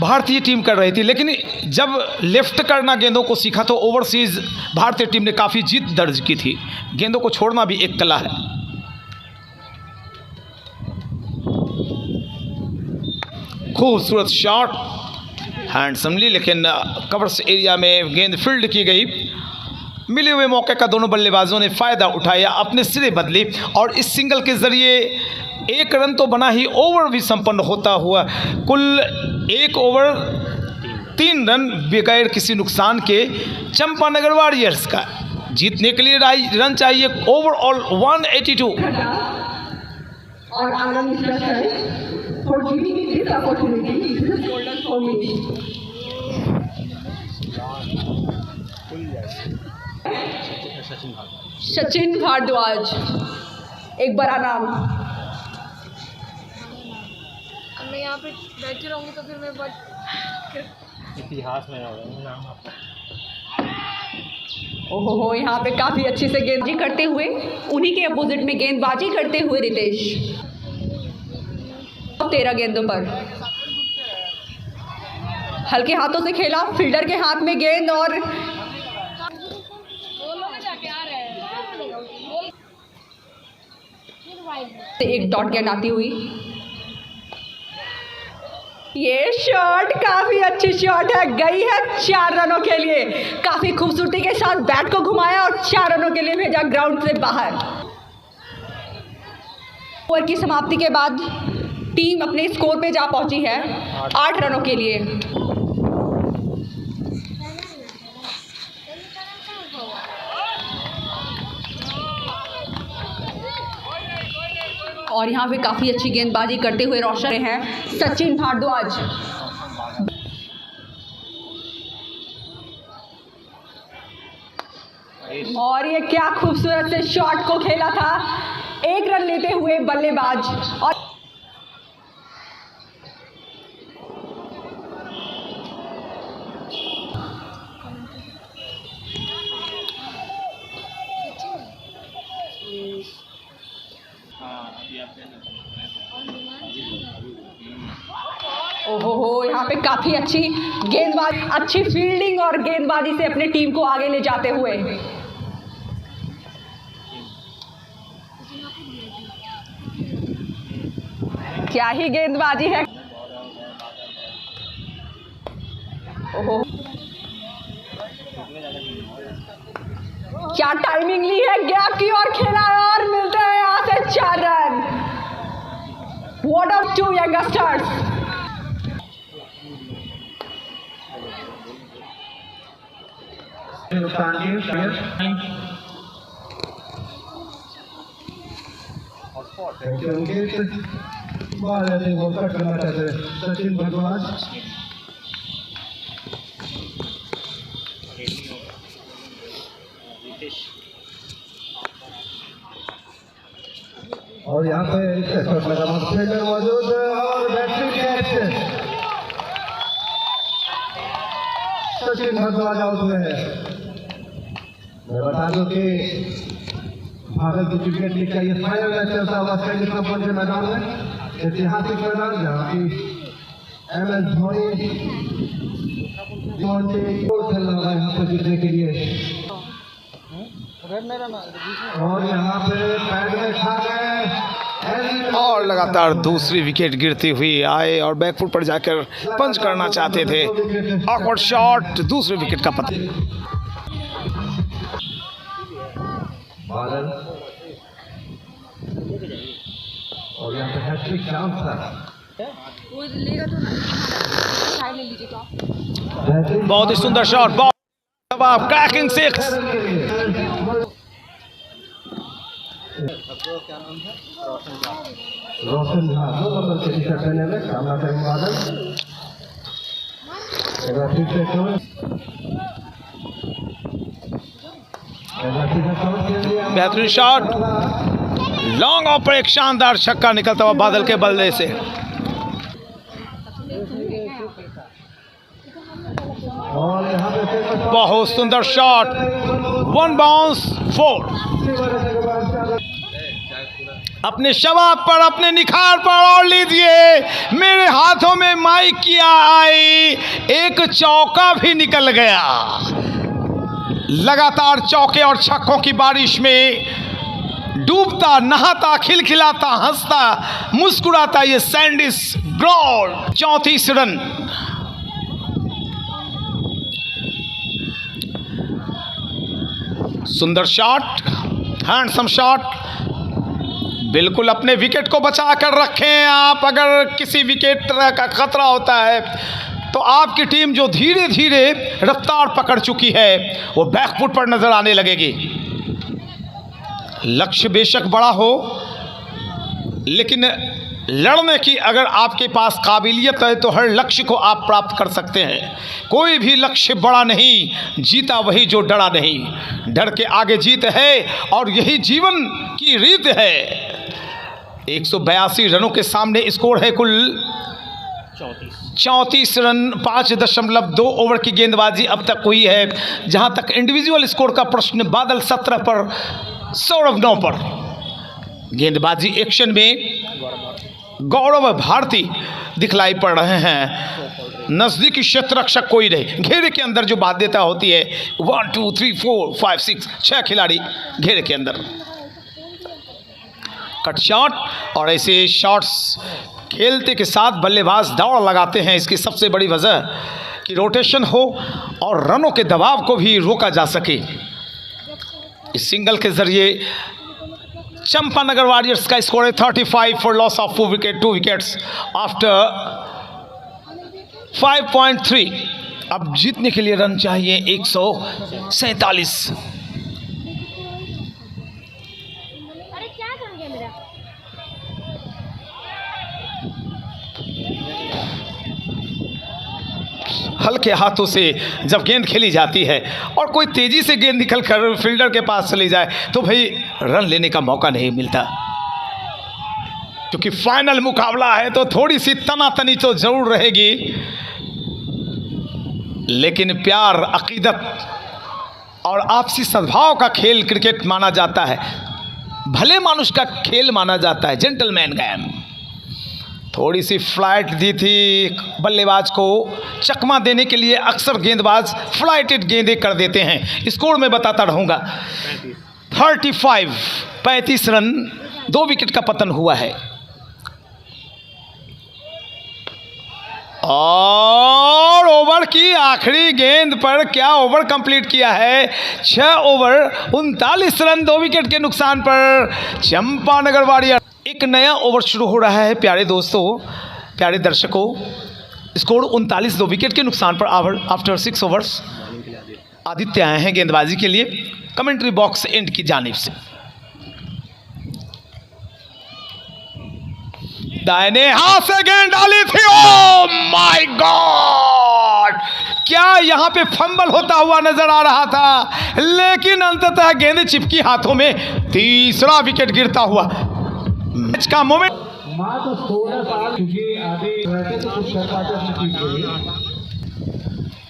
भारतीय टीम कर रही थी, लेकिन जब लेफ्ट करना गेंदों को सीखा तो ओवरसीज़ भारतीय टीम ने काफ़ी जीत दर्ज की थी। गेंदों को छोड़ना भी एक कला है। खूबसूरत शॉट हैंडसमली, लेकिन कवर्स एरिया में गेंद फील्ड की गई। मिले हुए मौके का दोनों बल्लेबाजों ने फ़ायदा उठाया, अपने सिरे बदली और इस सिंगल के ज़रिए 1 रन तो बना ही, ओवर भी संपन्न होता हुआ कुल 1 ओवर 3 रन बगैर किसी नुकसान के चंपानगर वॉरियर्स का। जीतने के लिए रन चाहिए ओवरऑल 182। और सचिन भारद्वाज एक बड़ा नाम। मैं यहाँ पे बैठी रहूँगी तो फिर मैं बहुत इतिहास में होगा। ओहो, यहाँ पे काफ़ी अच्छी से गेंदबाजी करते हुए, उन्हीं के अपोजिट में गेंदबाजी करते हुए रितेश 13 गेंदों पर हल्के हाथों से खेला, फील्डर के हाथ में गेंद और एक डॉट गेंद आती हुई। ये शॉट काफी अच्छी शॉट है, गई है 4 रनों के लिए। काफी खूबसूरती के साथ बैट को घुमाया और 4 रनों के लिए भेजा ग्राउंड से बाहर। ओवर की समाप्ति के बाद टीम अपने स्कोर पे जा पहुंची है 8 रनों के लिए। और यहाँ पे काफ़ी अच्छी गेंदबाजी करते हुए रोशन हैं सचिन भारद्वाज। और ये क्या खूबसूरत से शॉट को खेला था, 1 रन लेते हुए बल्लेबाज। और ओहो, यहाँ पे काफ़ी अच्छी गेंदबाजी, अच्छी फील्डिंग और गेंदबाजी से अपने टीम को आगे ले जाते हुए। क्या ही गेंदबाजी है। ओहो, क्या टाइमिंग ली है, गैप की और खेला और मिलते हैं यहाँ से 4 run. What up to youngsters. Sachin Bhardwaj और यहाँ पे फील्डर मौजूद है और batting catch Sachin Bhardwaj out हुए हैं। मैं बता दूं कि भागलपुर क्रिकेट लीग का ये फाइनल मैच चलता हुआ सैनिक कंपनी के मैदान में, ऐतिहासिक मैदान जहाँ की MS धोनी खेल रहा है यहाँ पर जीतने के लिए। और यहाँ पे पैड में खा गए और लगातार दूसरी विकेट गिरती हुई आए और बैकफुट पर जाकर पंच करना चाहते थे। ऑकवर्ड शॉट, दूसरे विकेट का पता। बादल और यहाँ पे हैट्रिक चांस था। वो लेगा तो साइड ले लीजिए तो बहुत ही सुंदर शॉट, बहुत क्रैकिंग सिक्स। रोशन झा 2 नंबर के टी शर्ट पहने हुए सामना करेंगे बादल। एक बार फिर से कवर, एक बार फिर से कवर किया गया। बेहतरीन शॉट, लॉन्ग ऑफ पर एक शानदार छक्का निकलता हुआ बादल के बल्ले से। और यहाँ पे बहुत सुंदर शॉट, 1 बाउंस 4। अपने शबाब पर, अपने निखार पर और लीजिए, मेरे हाथों में माइक किया आई, एक चौका भी निकल गया। लगातार चौके और छक्कों की बारिश में डूबता, नहाता, खिलखिलाता, हंसता, मुस्कुराता ये सैंडिस ब्रॉड। 34 रन। सुंदर शॉट, हैंडसम शॉट। बिल्कुल अपने विकेट को बचा कर रखें आप। अगर किसी विकेट का खतरा होता है तो आपकी टीम जो धीरे धीरे रफ्तार पकड़ चुकी है वो बैकफुट पर नजर आने लगेगी। लक्ष्य बेशक बड़ा हो, लेकिन लड़ने की अगर आपके पास काबिलियत है तो हर लक्ष्य को आप प्राप्त कर सकते हैं। कोई भी लक्ष्य बड़ा नहीं, जीता वही जो डरा नहीं। डर के आगे जीत है और यही जीवन की रीत है। 182 रनों के सामने स्कोर है कुल 34 रन। 5.2 ओवर की गेंदबाजी अब तक हुई है। जहां तक इंडिविजुअल स्कोर का प्रश्न, बादल 17 पर, सौरभ 9 पर। गेंदबाजी एक्शन में गौरव भारती दिखलाई पड़ रहे हैं। नज़दीकी क्षेत्र रक्षक कोई नहीं, घेरे के अंदर जो बाध्यता होती है 1 2 3 4 5 6 6 खिलाड़ी घेरे के अंदर। कट शॉट, और ऐसे शॉट्स खेलते के साथ बल्लेबाज दौड़ लगाते हैं। इसकी सबसे बड़ी वजह कि रोटेशन हो और रनों के दबाव को भी रोका जा सके। इस सिंगल के जरिए चंपानगर वॉरियर्स का स्कोर है 35 for loss of 2 wickets after 5.3। अब जीतने के लिए रन चाहिए 147। हल्के हाथों से जब गेंद खेली जाती है और कोई तेजी से गेंद निकल कर फील्डर के पास चली जाए तो भाई रन लेने का मौका नहीं मिलता। क्योंकि फाइनल मुकाबला है तो थोड़ी सी तनातनी तो जरूर रहेगी, लेकिन प्यार, अकीदत और आपसी सद्भाव का खेल क्रिकेट माना जाता है। भले मानुष का खेल माना जाता है, जेंटलमैन गेम। थोड़ी सी फ्लाइट दी थी बल्लेबाज को चकमा देने के लिए। अक्सर गेंदबाज फ्लाइटेड गेंदें कर देते हैं। स्कोर में बताता रहूँगा 35 रन, 2 विकेट का पतन हुआ है। और ओवर की आखिरी गेंद पर क्या ओवर कंप्लीट किया है। 6 ओवर 39 रन, 2 विकेट के नुकसान पर चंपानगर वॉरियर। एक नया ओवर शुरू हो रहा है प्यारे दोस्तों, प्यारे दर्शकों। स्कोर 39, 2 विकेट के नुकसान पर आफ्टर 6 ओवर्स। आदित्य आए हैं गेंदबाजी के लिए कमेंट्री बॉक्स एंड की जानिब से। दाहिने हाथ से गेंद डाली थी। ओ माय गॉड, क्या यहां पे फंबल होता हुआ नजर आ रहा था, लेकिन अंततः गेंद चिपकी हाथों में। तीसरा विकेट गिरता हुआ। मैच का मोमेंट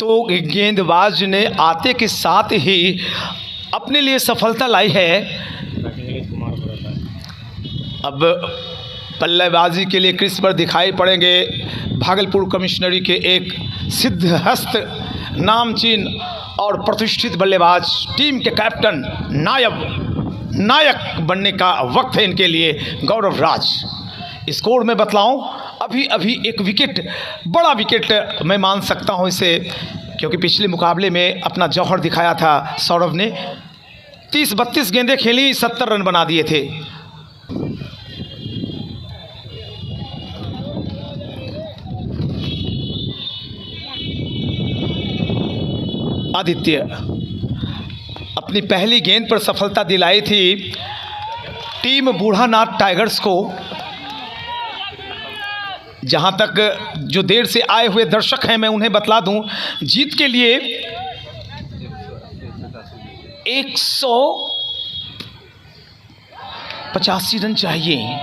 तो गेंदबाज ने आते के साथ ही अपने लिए सफलता लाई है। अब बल्लेबाजी के लिए क्रीज पर दिखाई पड़ेंगे भागलपुर कमिश्नरी के एक सिद्धहस्त, नामचीन और प्रतिष्ठित बल्लेबाज, टीम के कैप्टन नायक बनने का वक्त है इनके लिए। गौरव राज स्कोर में बतलाऊं, अभी अभी एक विकेट, बड़ा विकेट मैं मान सकता हूं इसे, क्योंकि पिछले मुकाबले में अपना जौहर दिखाया था सौरभ ने। 30-32 गेंदें खेली, 70 रन बना दिए थे। आदित्य अपनी पहली गेंद पर सफलता दिलाई थी टीम बूढ़ानाथ टाइगर्स को। जहां तक जो देर से आए हुए दर्शक हैं, मैं उन्हें बतला दूं, जीत के लिए 185 रन चाहिए।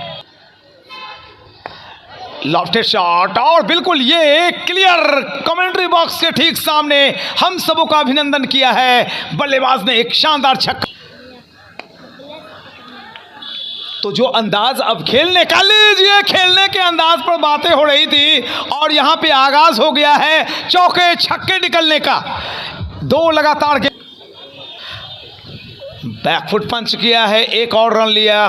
लॉफ्टेड शॉट, और बिल्कुल ये क्लियर कमेंट्री बॉक्स के ठीक सामने हम सबों का अभिनंदन किया है बल्लेबाज ने, एक शानदार छक्का। तो जो अंदाज अब खेलने का, लीजिए खेलने के अंदाज पर बातें हो रही थी और यहां पे आगाज हो गया है चौके छक्के निकलने का। 2 लगातार बैकफुट पंच किया है, एक और रन लिया।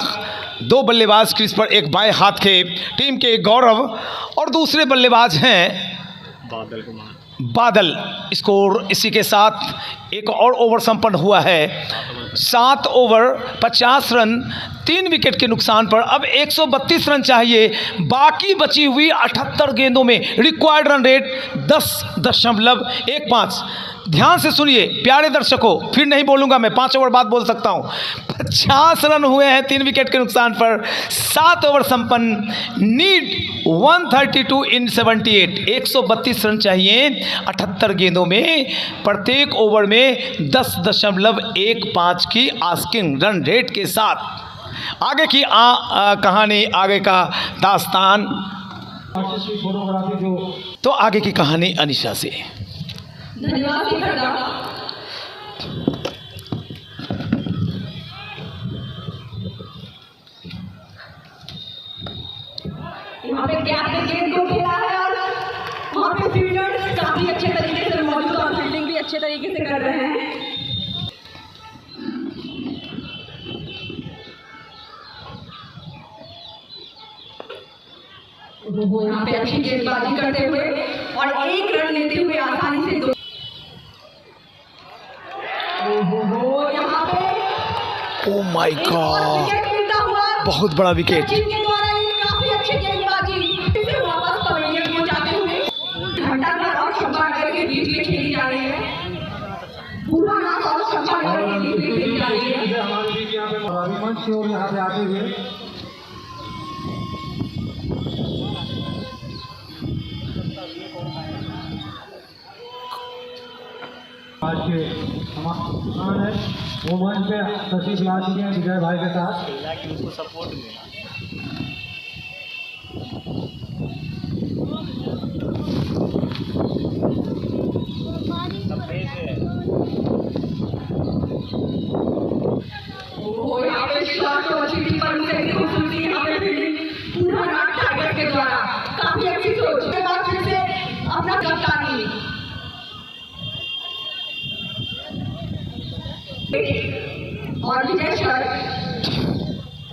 2 बल्लेबाज क्रीज पर, एक बाएं हाथ के टीम के गौरव और दूसरे बल्लेबाज हैं बादल। स्कोर इसी के साथ एक और ओवर संपन्न हुआ है। 7 ओवर 50 रन, 3 विकेट के नुकसान पर अब 132 रन चाहिए। बाकी बची हुई 78 गेंदों में रिक्वायर्ड रन रेट 10.15। ध्यान से सुनिए प्यारे दर्शकों, फिर नहीं बोलूँगा मैं, 5 ओवर बाद बोल सकता हूँ। 50 रन हुए हैं 3 विकेट के नुकसान पर, 7 ओवर संपन्न, नीड 132 इन 78। 132 रन चाहिए 78 गेंदों में, प्रत्येक ओवर में 10.15 की आस्किंग रन रेट के साथ। आगे की कहानी, आगे का दास्तान, तो आगे की कहानी अनिशा से। धन्यवाद शिखर दा। यहाँ पे गैप पे गेंद को खेला है और वहाँ पे फील्डर्स काफी अच्छे तरीके से मौजूद और फील्डिंग भी अच्छे तरीके से कर रहे हैं। वो यहाँ पे अच्छी गेंदबाजी करते हुए और 1 रन लेते हुए आसानी से 2। यहाँ पे ओह माय गॉड, बहुत बड़ा विकेट। के द्वारा ये काफी अच्छी गेंदबाजी फिर वापस पवेलियन में जाते हुए घंटाघर और चंपानगर के बीच में खेली जा रही है। बूढ़ानाथ और चंपानगर के बीच में खेली जा रही है। यहाँ पे आते हुए आज के हमारे है वो मंच पे तशरीफ ला चुके हैं विजय भाई के साथ। उनको सपोर्ट मिला। यहाँ पे शॉट और सीढ़ी पर उतरने को सुनती यहाँ पे फील्डिंग बूढ़ानाथ टाइगर के द्वारा काफी अच्छी सोच के बाद फिर से अपना कप्तानी और विजय सर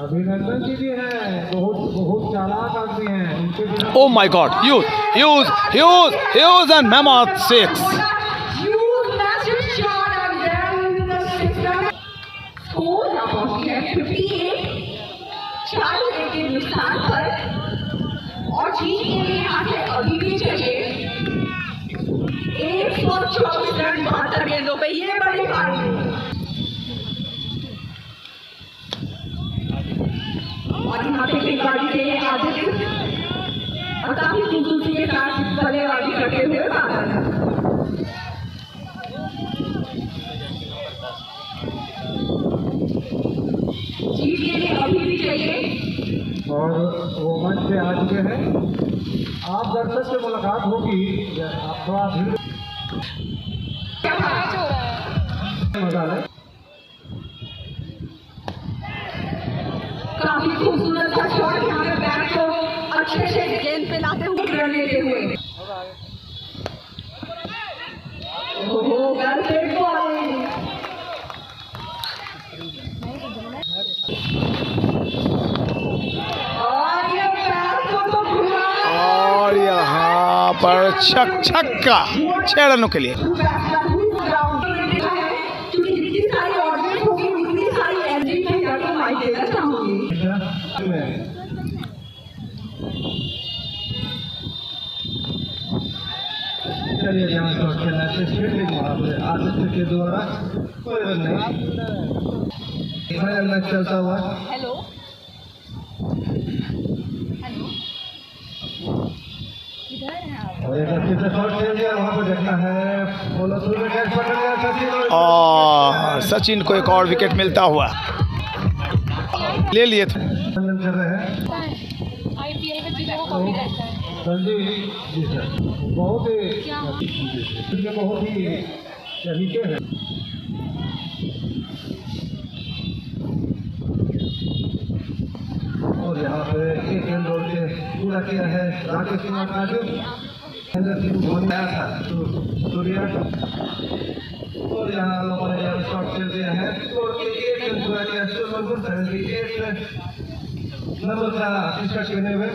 अभिनंदन जी भी हैं, बहुत चालाक आदमी हैं। उनके बिना oh my God, huge and mammoth 6। huge massive shot and then the 6 run score now पहुंची है 58। 4 विकेट के नुकसान पर और जीत के लिए यहाँ से अभी भी चाहिए 124 रन 72 गेंदों पे। ये बड़ी पारी और यहाँ पे गेंदबाजी के लिए आदित्य और काफी खूबसूरती के साथ बल्लेबाजी करते हुए बादल। जीत के लिए अभी भी चाहिए और वो मंच पे आ चुके हैं। आप दर्शक से मुलाकात होगी, आप थोड़ा मजा लें। काफी खूबसूरत सा शॉट यहाँ पे बैट को अच्छे से गेंद पे लाते हुए रन लेते हुए। ओहो, वेल प्लेड बॉलिंग। पर छक्का 6 रनों के लिए। चलिए यहाँ शॉट खेलना है, फील्डिंग वहाँ पे आदित्य के द्वारा कोई रन नहीं। फाइनल मैच चलता हुआ। हेलो और एक अच्छे से शॉट खेल दिया, वहाँ पे देखना है बोलो थ्रू में कैच पकड़ लिया सचिन, और सचिन को एक और विकेट मिलता हुआ ले लिए थे। कर रहे हैं आईपीएल में चीज़ों को कमी रहता है। संजीव जी सर, बहुत ही बहुत ही तरीके हैं। और यहाँ पे एक रन दौड़ के पूरा किया है राकेश कुमार राजू। महेंद्र सिंह धोनी आया था सूर्या, और यहाँ लोगों ने यहाँ शॉट खेल दिया है, दौड़ के एक रन पूरा किया। 78 नंबर का टिकट करने हुए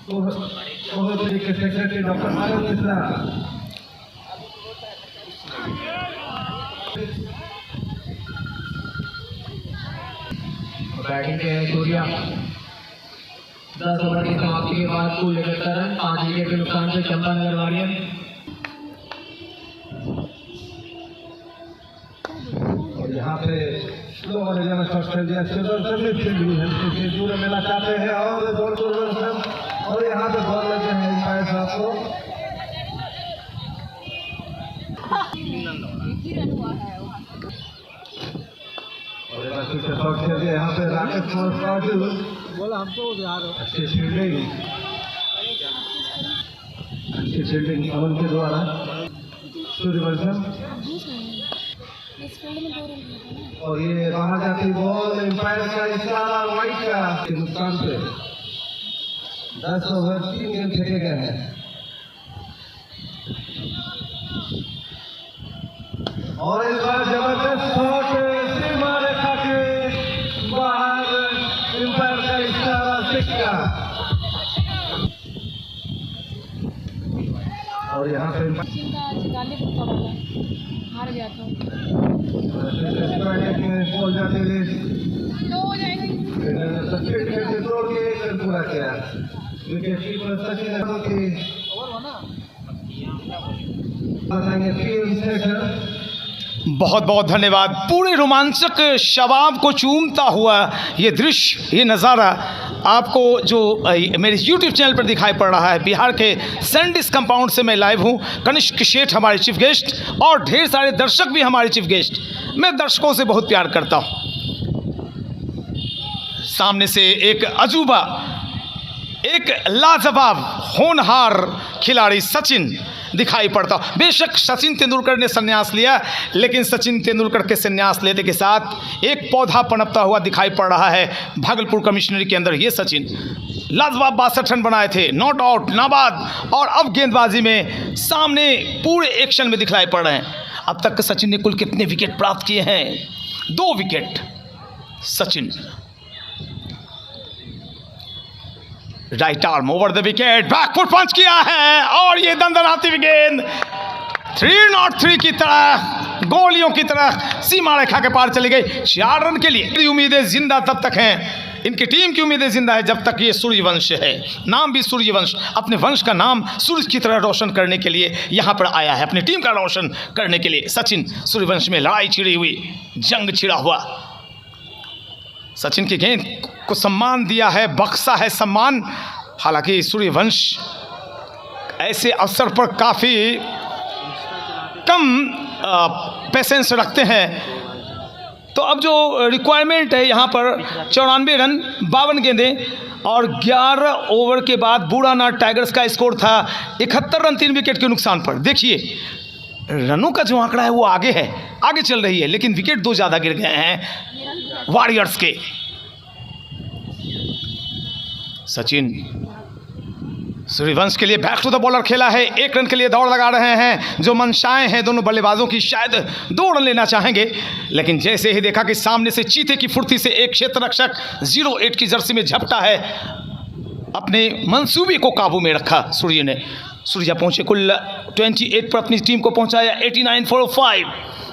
कोहली के सेक्रेटरी डॉक्टर आनंद मिश्रा बैटिंग के सूर्या 10 ओवर की समाप्ति के बाद कुल 71 रन 5 विकेट के नुकसान से चंपानगर वॉरियर। और यहाँ पे लोगों ने जब शॉट खेल दिया, दूर मिला चाहते हैं और दौड़ और यहाँ पे बॉल लगे हैं अंपायर साहब को। और एक बार फिर से शॉट खेल दिया यहाँ पे राकेश कुमार राजू, बोला हमको यार अच्छी फील्डिंग अमन के द्वारा सूर्यवंशम। इस फील्ड में 2 रन दिए थे ना। और ये बाहर जाती बॉल एम्पायर का इशारा वाइट का नुकसान पे 10 ओवर 3 गेंद फेंके गए हैं। और इस बार जबरदस्त शॉट सीमा रेखा के बाहर, एम्पायर का इशारा सिक्का। और यहाँ पे चिंता गाली पड़ता वाला हार गया था। बॉल जाते हुए 2 हो जाएगा। तोड़ के एक रन पूरा किया। विकेट कीपर सचिन की बताएंगे फील्ड सेटर। बहुत बहुत धन्यवाद। पूरे रोमांचक शबाब को चूमता हुआ ये दृश्य, ये नज़ारा आपको जो मेरे YouTube चैनल पर दिखाई पड़ रहा है। बिहार के सैंडिस कंपाउंड से मैं लाइव हूँ। कनिष्क शेठ हमारे चीफ गेस्ट और ढेर सारे दर्शक भी हमारे चीफ गेस्ट। मैं दर्शकों से बहुत प्यार करता हूँ। सामने से एक अजूबा, एक लाजवाब होनहार खिलाड़ी सचिन दिखाई पड़ता। बेशक सचिन तेंदुलकर ने संन्यास लिया, लेकिन सचिन तेंदुलकर के संन्यास लेने के साथ एक पौधा पनपता हुआ दिखाई पड़ रहा है भागलपुर कमिश्नरी के अंदर। ये सचिन लाजवाब 62 रन बनाए थे, नॉट आउट, नाबाद, और अब गेंदबाजी में सामने पूरे एक्शन में दिखाई पड़ रहे हैं। अब तक सचिन ने कुल कितने विकेट प्राप्त किए हैं? 2 wicket Sachin. Right arm over the wicket, back foot punch किया है और ये दंदनाती गेंद 303 की तरह, गोलियों की तरह सीमा रेखा के पार चली गई। 4 रन के लिए उम्मीदें जिंदा तब तक हैं, इनकी टीम की उम्मीदें जिंदा है जब तक ये सूर्यवंश है। नाम भी सूर्यवंश, अपने वंश का नाम सूरज की तरह रोशन करने के लिए यहाँ पर आया है, अपनी टीम का रोशन करने के लिए। सचिन सूर्यवंश में लड़ाई छिड़ी हुई, जंग छिड़ा हुआ। सचिन की गेंद को सम्मान दिया है, बख्शा है सम्मान। हालांकि सूर्यवंश ऐसे अवसर पर काफ़ी कम पेशेंस रखते हैं। तो अब जो रिक्वायरमेंट है यहाँ पर 94 रन 52 गेंदें और 11 ओवर के बाद बूढ़ानाथ टाइगर्स का स्कोर था 71 रन 3 विकेट के नुकसान पर। देखिए रनों का जो आंकड़ा है वो आगे है, आगे चल रही है, लेकिन विकेट 2 ज़्यादा गिर गए हैं वॉरियर्स के। सचिन सूर्यवंश के लिए बैक टू द बॉलर खेला है, 1 रन के लिए दौड़ लगा रहे हैं। जो मंशाएं हैं दोनों बल्लेबाजों की, शायद 2 रन लेना चाहेंगे, लेकिन जैसे ही देखा कि सामने से चीते की फुर्ती से एक क्षेत्र रक्षक 08 की जर्सी में झपटा है, अपने मंसूबे को काबू में रखा सूर्य ने। सूर्या पहुंचे कुल 28 पर अपनी टीम को पहुंचाया 89 for 5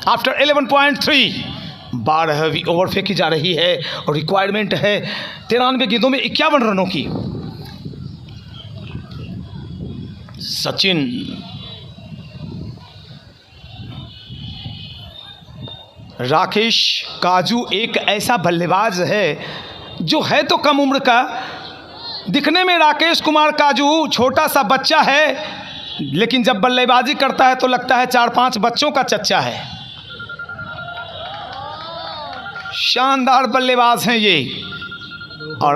आफ्टर 11.3। 12वीं ओवर फेंकी जा रही है और रिक्वायरमेंट है 93 गेंदों में 51 रनों की। सचिन राकेश काजू एक ऐसा बल्लेबाज है जो है तो कम उम्र का, दिखने में राकेश कुमार काजू छोटा सा बच्चा है, लेकिन जब बल्लेबाजी करता है तो लगता है 4-5 बच्चों का चच्चा है। शानदार बल्लेबाज हैं ये और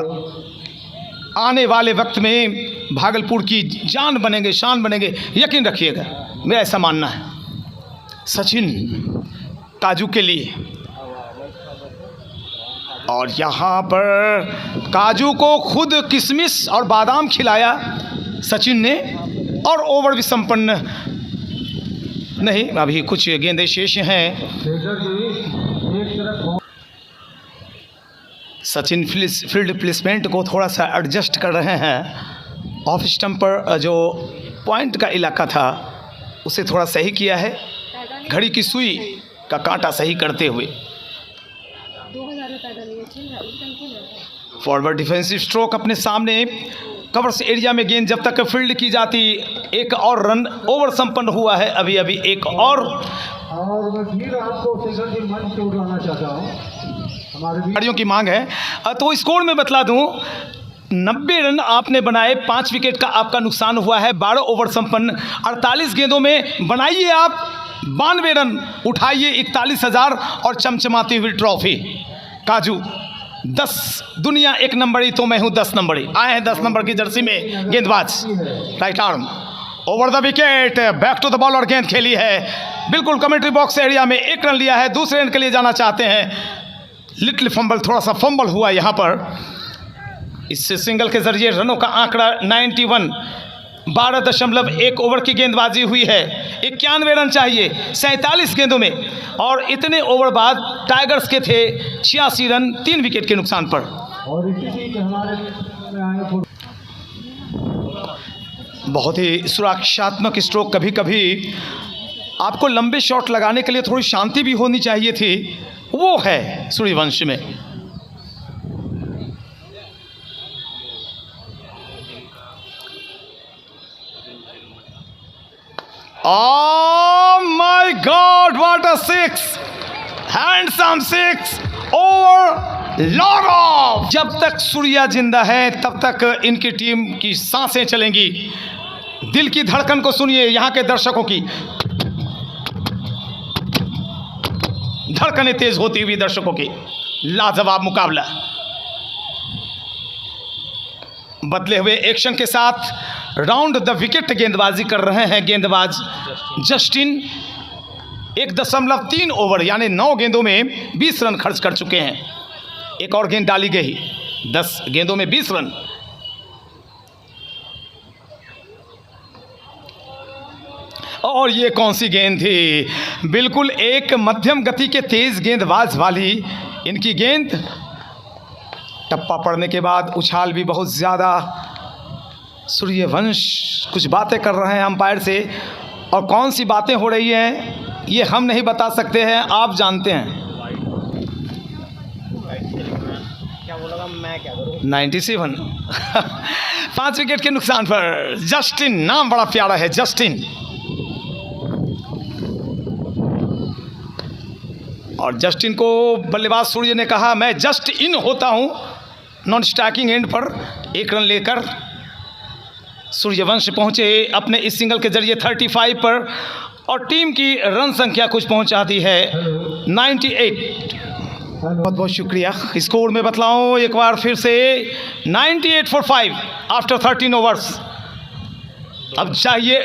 आने वाले वक्त में भागलपुर की जान बनेंगे, शान बनेंगे, यकीन रखिएगा, मेरा ऐसा मानना है। सचिन काजू के लिए और यहाँ पर काजू को खुद किशमिश और बादाम खिलाया सचिन ने और ओवर भी संपन्न नहीं, अभी कुछ गेंदें शेष हैं। सचिन फील्ड प्लेसमेंट को थोड़ा सा एडजस्ट कर रहे हैं। ऑफ स्टंप पर जो पॉइंट का इलाका था उसे थोड़ा सही किया है, घड़ी की सुई का कांटा सही करते हुए। फॉरवर्ड डिफेंसिव स्ट्रोक अपने सामने, कवर्स एरिया में गेंद जब तक फील्ड की जाती, एक और रन ओवर संपन्न हुआ है। अभी अभी एक और खिलाड़ियों की मांग है तो स्कोर में बतला दूं, 90 रन आपने बनाए, 5 विकेट का आपका नुकसान हुआ है। 12 ओवर संपन्न, 48 गेंदों में बनाइए आप 92 रन, उठाइए 41,000 और चमचमाती हुई ट्रॉफी। काजू 10 दुनिया 1 नंबरी तो मैं हूँ 10 नंबरी। आए हैं 10 नंबर की जर्सी में गेंदबाज, right arm over the wicket, back to the ball और गेंद खेली है बिल्कुल कमेंट्री बॉक्स एरिया में। 1 रन लिया है, दूसरे रन के लिए जाना चाहते हैं। लिटिल फंबल, थोड़ा सा फंबल हुआ यहाँ पर। इससे सिंगल के जरिए रनों का आंकड़ा 91, 12.1 ओवर की गेंदबाजी हुई है। 91 रन चाहिए 47 गेंदों में और इतने ओवर बाद टाइगर्स के थे 86 रन 3 विकेट के नुकसान पर। बहुत ही सुरक्षात्मक स्ट्रोक। कभी कभी आपको लंबे शॉट लगाने के लिए थोड़ी शांति भी होनी चाहिए थी, वो है सूर्यवंश में। Oh my God, what a 6! Handsome 6 over lot of। जब तक सूर्या जिंदा है तब तक इनकी टीम की सांसें चलेंगी। दिल की धड़कन को सुनिए, यहाँ के दर्शकों की धड़कनें तेज होती हुई, दर्शकों की लाजवाब मुकाबला। बदले हुए एक्शन के साथ राउंड द विकेट गेंदबाजी कर रहे हैं गेंदबाज जस्टिन। 1.3 ओवर यानी 9 गेंदों में 20 रन खर्च कर चुके हैं। एक और गेंद डाली गई, 10 गेंदों में 20 रन। और ये कौन सी गेंद थी, बिल्कुल एक मध्यम गति के तेज गेंदबाज वाली इनकी गेंद। टप्पा पड़ने के बाद उछाल भी बहुत ज़्यादा। सूर्यवंश कुछ बातें कर रहे हैं अंपायर से, और कौन सी बातें हो रही हैं ये हम नहीं बता सकते हैं, आप जानते हैं। क्या बोला मैं क्या करूं? 97 5 विकेट के नुकसान पर जस्टिन, नाम बड़ा प्यारा है जस्टिन। और जस्टिन को बल्लेबाज सूर्य ने कहा मैं जस्ट इन होता हूं नॉन स्ट्राइकिंग एंड पर। 1 रन लेकर सूर्यवंश पहुंचे अपने इस सिंगल के जरिए 35 पर और टीम की रन संख्या कुछ पहुंचाती है 98। बहुत बहुत शुक्रिया। स्कोर में बतलाऊं एक बार फिर से, 98 for 5 आफ्टर 13 ओवर्स। अब चाहिए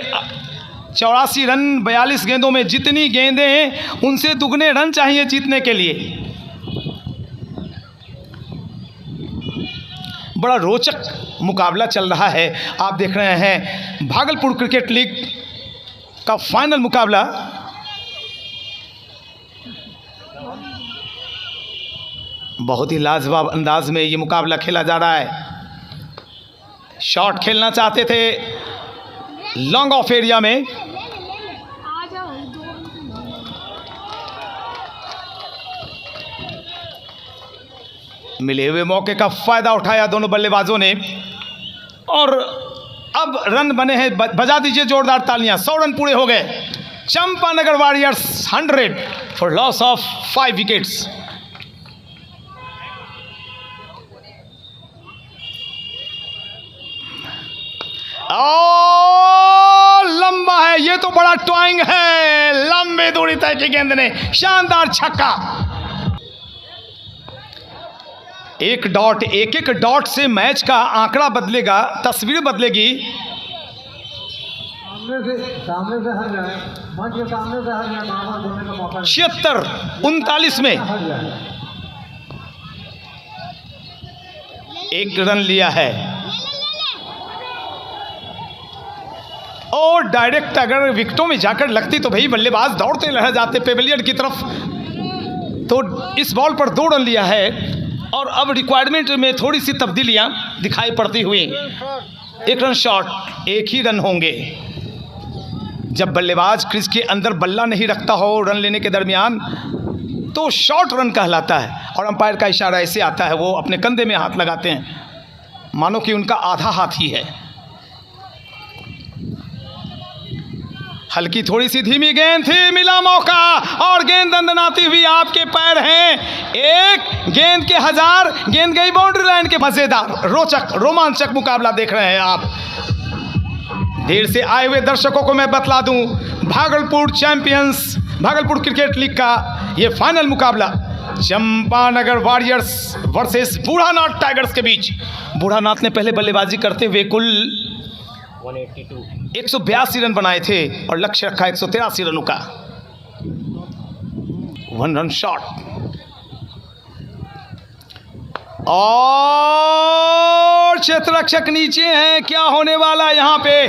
84 रन 42 गेंदों में। जितनी गेंदें हैं उनसे दुगने रन चाहिए जीतने के लिए। बड़ा रोचक मुकाबला चल रहा है। आप देख रहे हैं भागलपुर क्रिकेट लीग का फाइनल मुकाबला। बहुत ही लाजवाब अंदाज में ये मुकाबला खेला जा रहा है। शॉट खेलना चाहते थे लॉन्ग ऑफ एरिया में। आ जाओ दो मिले हुए मौके का फायदा उठाया दोनों बल्लेबाजों ने और अब रन बने हैं। बजा दीजिए जोरदार तालियां। 100 रन पूरे हो गए। Champanagar warriors 100 for loss of 5 wickets. लंबा है, ये तो बड़ा टॉइंग है। लंबी दूरी तय की गेंद ने, शानदार छक्का। एक एक डॉट से मैच का आंकड़ा बदलेगा, तस्वीर बदलेगी। सामने से हट जाए, मंच के सामने से हट जाए, बार-बार बोलने का मौका 76-39 में हट जाए। 1 रन लिया है और डायरेक्ट अगर विकेटों में जाकर लगती तो भाई बल्लेबाज दौड़ते रह जाते पेवेलियन की तरफ। तो इस बॉल पर 2 रन लिया है और अब रिक्वायरमेंट में थोड़ी सी तब्दीलियां दिखाई पड़ती हुई। 1 रन शॉट, 1 ही रन होंगे। जब बल्लेबाज क्रीज के अंदर बल्ला नहीं रखता हो रन लेने के दरमियान तो शॉर्ट रन कहलाता है और अंपायर का इशारा ऐसे आता है, वो अपने कंधे में हाथ लगाते हैं मानो कि उनका आधा हाथ ही है। हल्की थोड़ी सी धीमी गेंद थी, मिला मौका और गेंद दंदनाती हुई आपके पैर हैं। एक गेंद के 1000, गेंद गई बाउंड्री लाइन के। मजेदार, रोचक, रोमांचक मुकाबला देख रहे हैं आप। देर से आए हुए दर्शकों को मैं बतला दूं, Bhagalpur champions, Bhagalpur cricket league का ये फाइनल मुकाबला Champanagar warriors versus Budhanath tigers के बीच। बूढ़ानाथ ने पहले बल्लेबाजी करते हुए कुल 182 रन बनाए थे और लक्ष्य रखा 183 रनों का। 1 रन शॉट और क्षेत्ररक्षक नीचे हैं। क्या होने वाला यहाँ पे?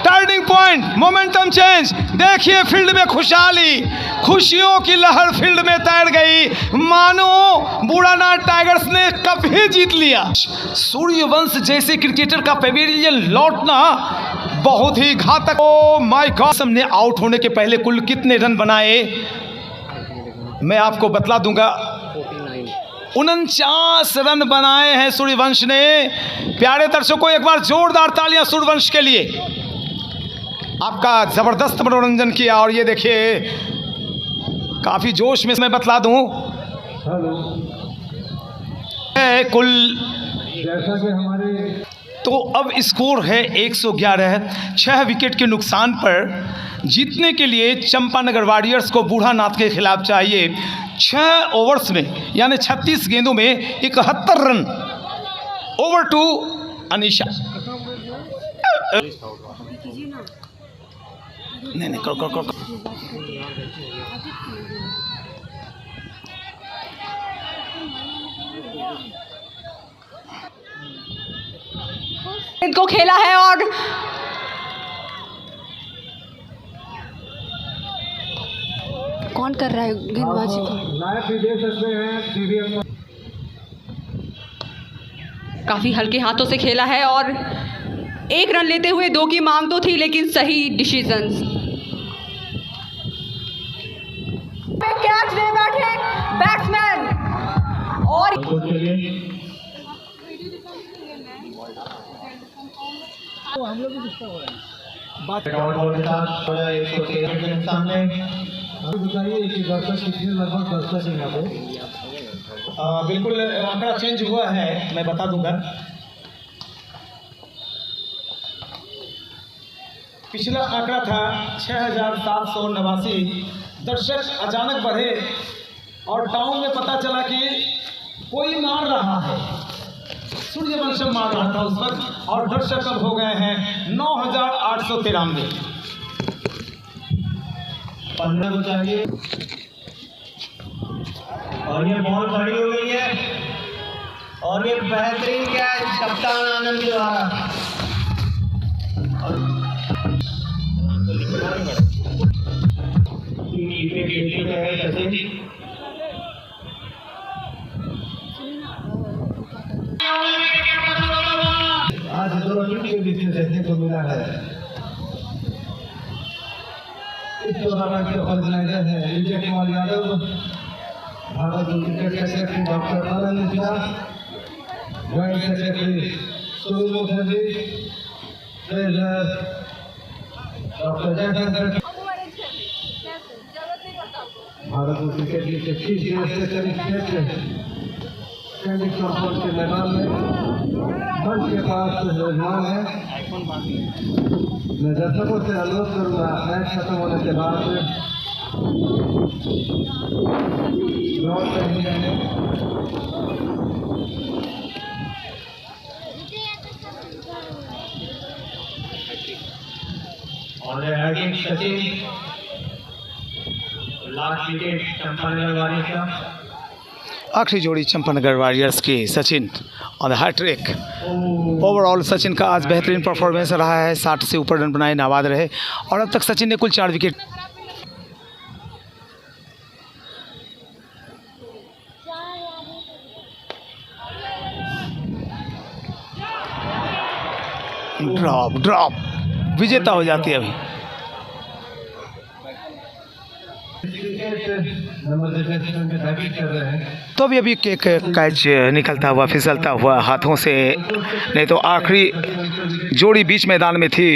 Turning point, momentum change. देखिए फील्ड में खुशहाली, खुशियों की लहर फील्ड में तैर गई, मानो बूढ़ानाथ टाइगर्स ने कप ही जीत लिया। सूर्यवंश जैसे क्रिकेटर का पेविलियन लौटना बहुत ही घातक। ओ माय गॉड, हमने आउट होने के पहले कुल कितने रन बनाए मैं आपको बतला दूंगा। 49 रन बनाए हैं सूर्यवंश ने। प्यारे दर्शकों, एक बार जोरदार तालियां सूर्यवंश के लिए। आपका जबरदस्त मनोरंजन किया और ये देखिए काफी जोश में मैं बतला दूं कुल जैसा कि हमारे तो अब स्कोर है 111। 6 विकेट के नुकसान पर जीतने के लिए चंपानगर वॉरियर्स को बूढ़ानाथ के खिलाफ चाहिए 6 ओवर्स में, यानी 36 गेंदों में 71 रन। Over to Anisha. नहीं करो। को खेला है और कौन कर रहा है गेंदबाजी को? लाइव भी देख सकते हैं टीवी पर। काफ़ी हल्के हाथों से खेला है और 1 रन लेते हुए 2 की मांग तो थी, लेकिन सही डिसीजंस। कैच ले बैठे बैट्समैन और बताइए कि दर्शक कितने, लगभग दर्शक यहाँ पे बिल्कुल आंकड़ा चेंज हुआ है, मैं बता दूंगा। पिछला आंकड़ा था 6789। दर्शक अचानक बढ़े और टाउन में पता चला कि कोई मार रहा है, सूर्यवंशम मार रहा था उस वक्त, और दर्शक अब हो गए हैं 9893। 15 को चाहिए और ये बॉल खड़ी हो गई है और ये बेहतरीन कैच कप्तान आनंद के द्वारा। आज देखने को मिला है। इस टूर्नामेंट के ऑर्गेनाइजर हैं Vijay Kumar Yadav, Bharat cricket secretary doctor Anand Jha, joint secretary Sunil Mukherjee, treasurer doctor Jaishankar, Bharat cricket league के चीफ गेस्ट टेनिस कॉन्फ्रेंस के मैदान में मंच के पास मेजबान है। मैं दर्शकों से अनुरोध करूंगा मैच खत्म होने के बाद ग्राउंड पर ही रहने। और Sachin last wicket Champanagar warriors का। आखिरी जोड़ी चंपानगर वॉरियर्स की Sachin on the hattrick. Overall Sachin का आज बेहतरीन परफॉर्मेंस रहा है, 60 से ऊपर रन बनाए, नाबाद रहे और अब तक सचिन ने कुल 4 विकेट। ड्रॉप विजेता हो जाती है अभी। तो अभी एक कैच निकलता हुआ फिसलता हुआ हाथों से, नहीं तो आखिरी जोड़ी बीच मैदान में थी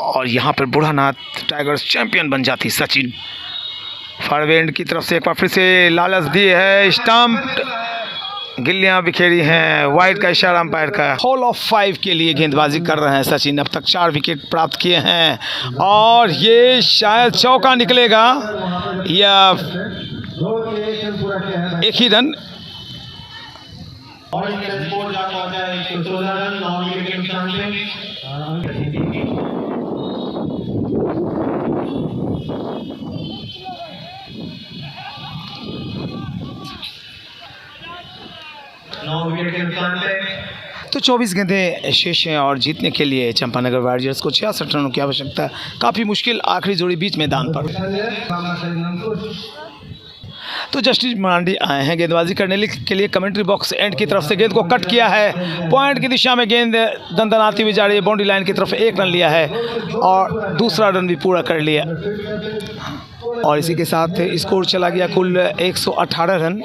और यहाँ पर बूढ़ानाथ टाइगर्स चैंपियन बन जाती। सचिन फॉरवर्ड की तरफ से एक बार फिर से लालच दी है, स्टंप, गिल्लियां बिखेरी हैं, वाइड का इशारा अंपायर का। हॉल ऑफ 5 के लिए गेंदबाजी कर रहे हैं सचिन। अब तक 4 विकेट प्राप्त किए हैं और ये शायद चौका निकलेगा या एक ही रन। तो 24 गेंदें शेष हैं और जीतने के लिए चंपानगर वॉरियर्स को 66 रनों की आवश्यकता। काफ़ी मुश्किल आखिरी जोड़ी बीच मैदान पर। तो जस्टिस मांडी आए हैं गेंदबाजी करने के लिए। कमेंट्री बॉक्स एंड की तरफ से गेंद को कट किया है, पॉइंट की दिशा में गेंद दंदनाती हुई जा रही है। बाउंड्री लाइन की तरफ 1 रन लिया है और दूसरा रन भी पूरा कर लिया और इसी के साथ स्कोर चला गया कुल 118 रन।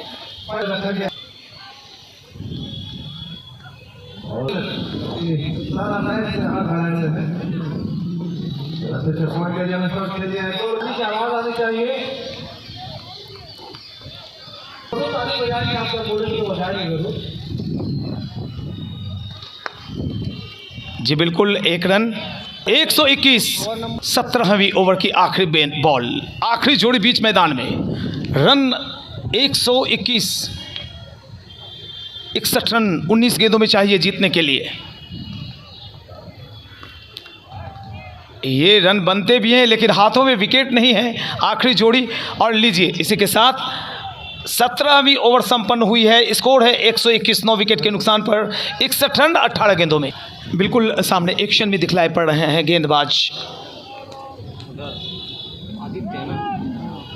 जी बिल्कुल, 1 रन। 121 17वीं ओवर की आखिरी बॉल, आखिरी जोड़ी बीच मैदान में। रन 121, 61 रन 19 गेंदों में चाहिए जीतने के लिए। ये रन बनते भी हैं लेकिन हाथों में विकेट नहीं है आखिरी जोड़ी। और लीजिए इसी के साथ 17वीं ओवर संपन्न हुई है। स्कोर है 121, 9 विकेट के नुकसान पर 61 रन 18 गेंदों में। बिल्कुल सामने एक्शन में दिखलाई पड़ रहे हैं गेंदबाज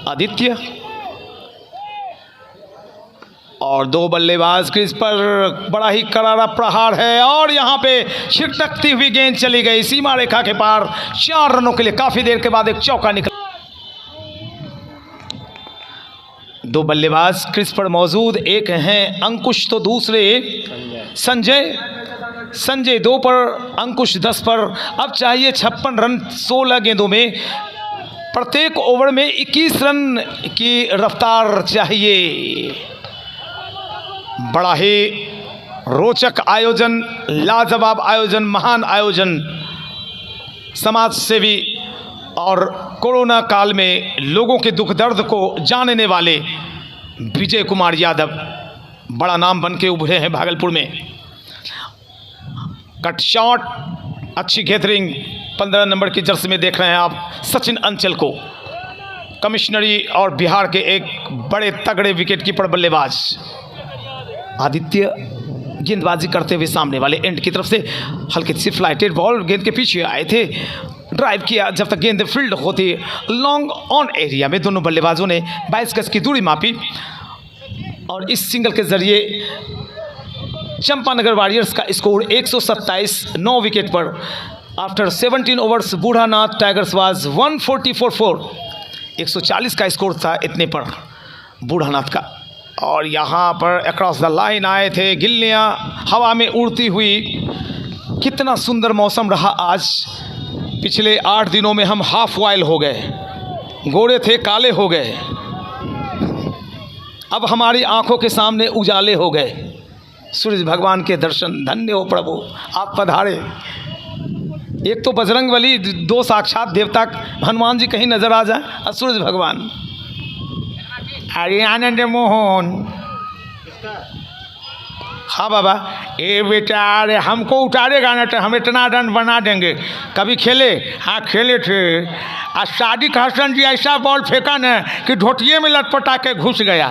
आदित्य और 2 बल्लेबाज क्रीज पर। बड़ा ही करारा प्रहार है और यहाँ पे छिटकती हुई गेंद चली गई सीमा रेखा के पार। 4 रनों के लिए काफी देर के बाद एक चौका निकला। 2 बल्लेबाज क्रीज पर मौजूद, एक हैं अंकुश तो दूसरे संजय 2 पर, अंकुश 10 पर। अब चाहिए 56 रन 16 गेंदों में। प्रत्येक ओवर में 21 रन की रफ्तार चाहिए। बड़ा ही रोचक आयोजन, लाजवाब आयोजन, महान आयोजन। समाज सेवी और कोरोना काल में लोगों के दुख दर्द को जानने वाले विजय कुमार यादव बड़ा नाम बन के उभरे हैं भागलपुर में। कट शॉट, अच्छी गैदरिंग, 15 नंबर की जर्सी में देख रहे हैं आप सचिन अंचल को, कमिश्नरी और बिहार के एक बड़े तगड़े विकेट कीपर बल्लेबाज। आदित्य गेंदबाजी करते हुए सामने वाले एंड की तरफ से हल्की सी फ्लाइटेड बॉल, गेंद के पीछे आए थे, ड्राइव किया। जब तक गेंद फील्ड होती लॉन्ग ऑन एरिया में दोनों बल्लेबाजों ने 22 गज की दूरी मापी और इस सिंगल के जरिए चंपानगर वॉरियर्स का स्कोर 127 9 विकेट पर। After 17 overs Budhanath tigers was 144 140 का स्कोर था इतने पर बूढ़ानाथ का। और यहाँ पर अक्रॉस द लाइन आए थे गिल्लियाँ हवा में उड़ती हुई। कितना सुंदर मौसम रहा आज। पिछले 8 दिनों में हम हाफ वाइल हो गए, गोरे थे काले हो गए, अब हमारी आंखों के सामने उजाले हो गए। सूरज भगवान के दर्शन, धन्य हो प्रभु आप पधारे। एक तो बजरंग बली, 2 साक्षात देवता हनुमान जी कहीं नजर आ जाए और सूरज भगवान। अरे आनंद मोहन, हाँ बाबा, ए बेटा अरे हमको उतारेगा ना तो हम इतना रन बना देंगे। कभी खेले? हाँ खेले थे। आज सादिक हसन जी ऐसा बॉल फेंका ना कि धोतिये में लटपटा के घुस गया।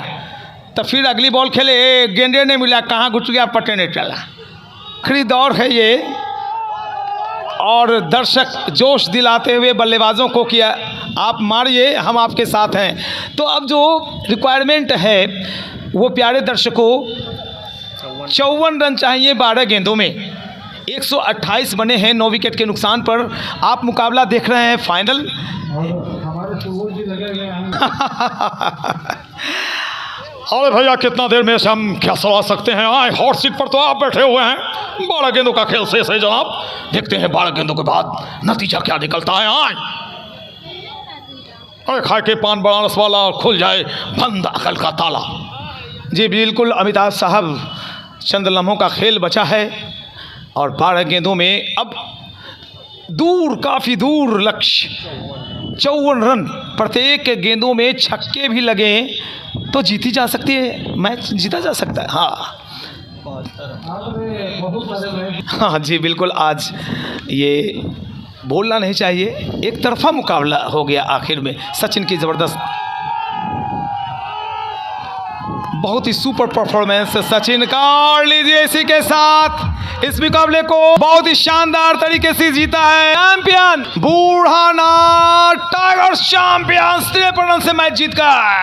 तो फिर अगली बॉल खेले, गेंदे नहीं मिला, कहाँ घुस गया पता नहीं चला। आखिरी दौर है ये, और दर्शक जोश दिलाते हुए बल्लेबाजों को किया आप मारिए, हम आपके साथ हैं। तो अब जो रिक्वायरमेंट है वो प्यारे दर्शकों 54 रन चाहिए 12 गेंदों में। 128 बने हैं 9 विकेट के नुकसान पर। आप मुकाबला देख रहे हैं फाइनल। हमारे सुबोध जी लगे हुए हैं। अरे भैया कितना देर में से हम क्या सवा सकते हैं? आए हॉट सीट पर तो आप बैठे हुए हैं। 12 गेंदों का खेल शेष है जनाब। देखते हैं 12 गेंदों के बाद नतीजा क्या निकलता है। आए अरे खाए के पान बड़ा रस वाला और खुल जाए बंद अकल का ताला। जी बिल्कुल अमिताभ साहब, चंद लम्हों का खेल बचा है और 12 गेंदों में अब दूर, काफ़ी दूर लक्ष्य 54 रन। प्रत्येक गेंदों में छक्के भी लगे तो जीती जा सकती है, मैच जीता जा सकता है। हाँ हाँ जी बिल्कुल। आज ये बोलना नहीं चाहिए, एक तरफा मुकाबला हो गया आखिर में। सचिन की ज़बरदस्त, बहुत ही सुपर परफॉर्मेंस सचिन का। और लीजिए इसी के साथ इस मुकाबले को बहुत ही शानदार तरीके से जीता है champion Budhanath tigers. Champions 53 run से मैच जीत गया।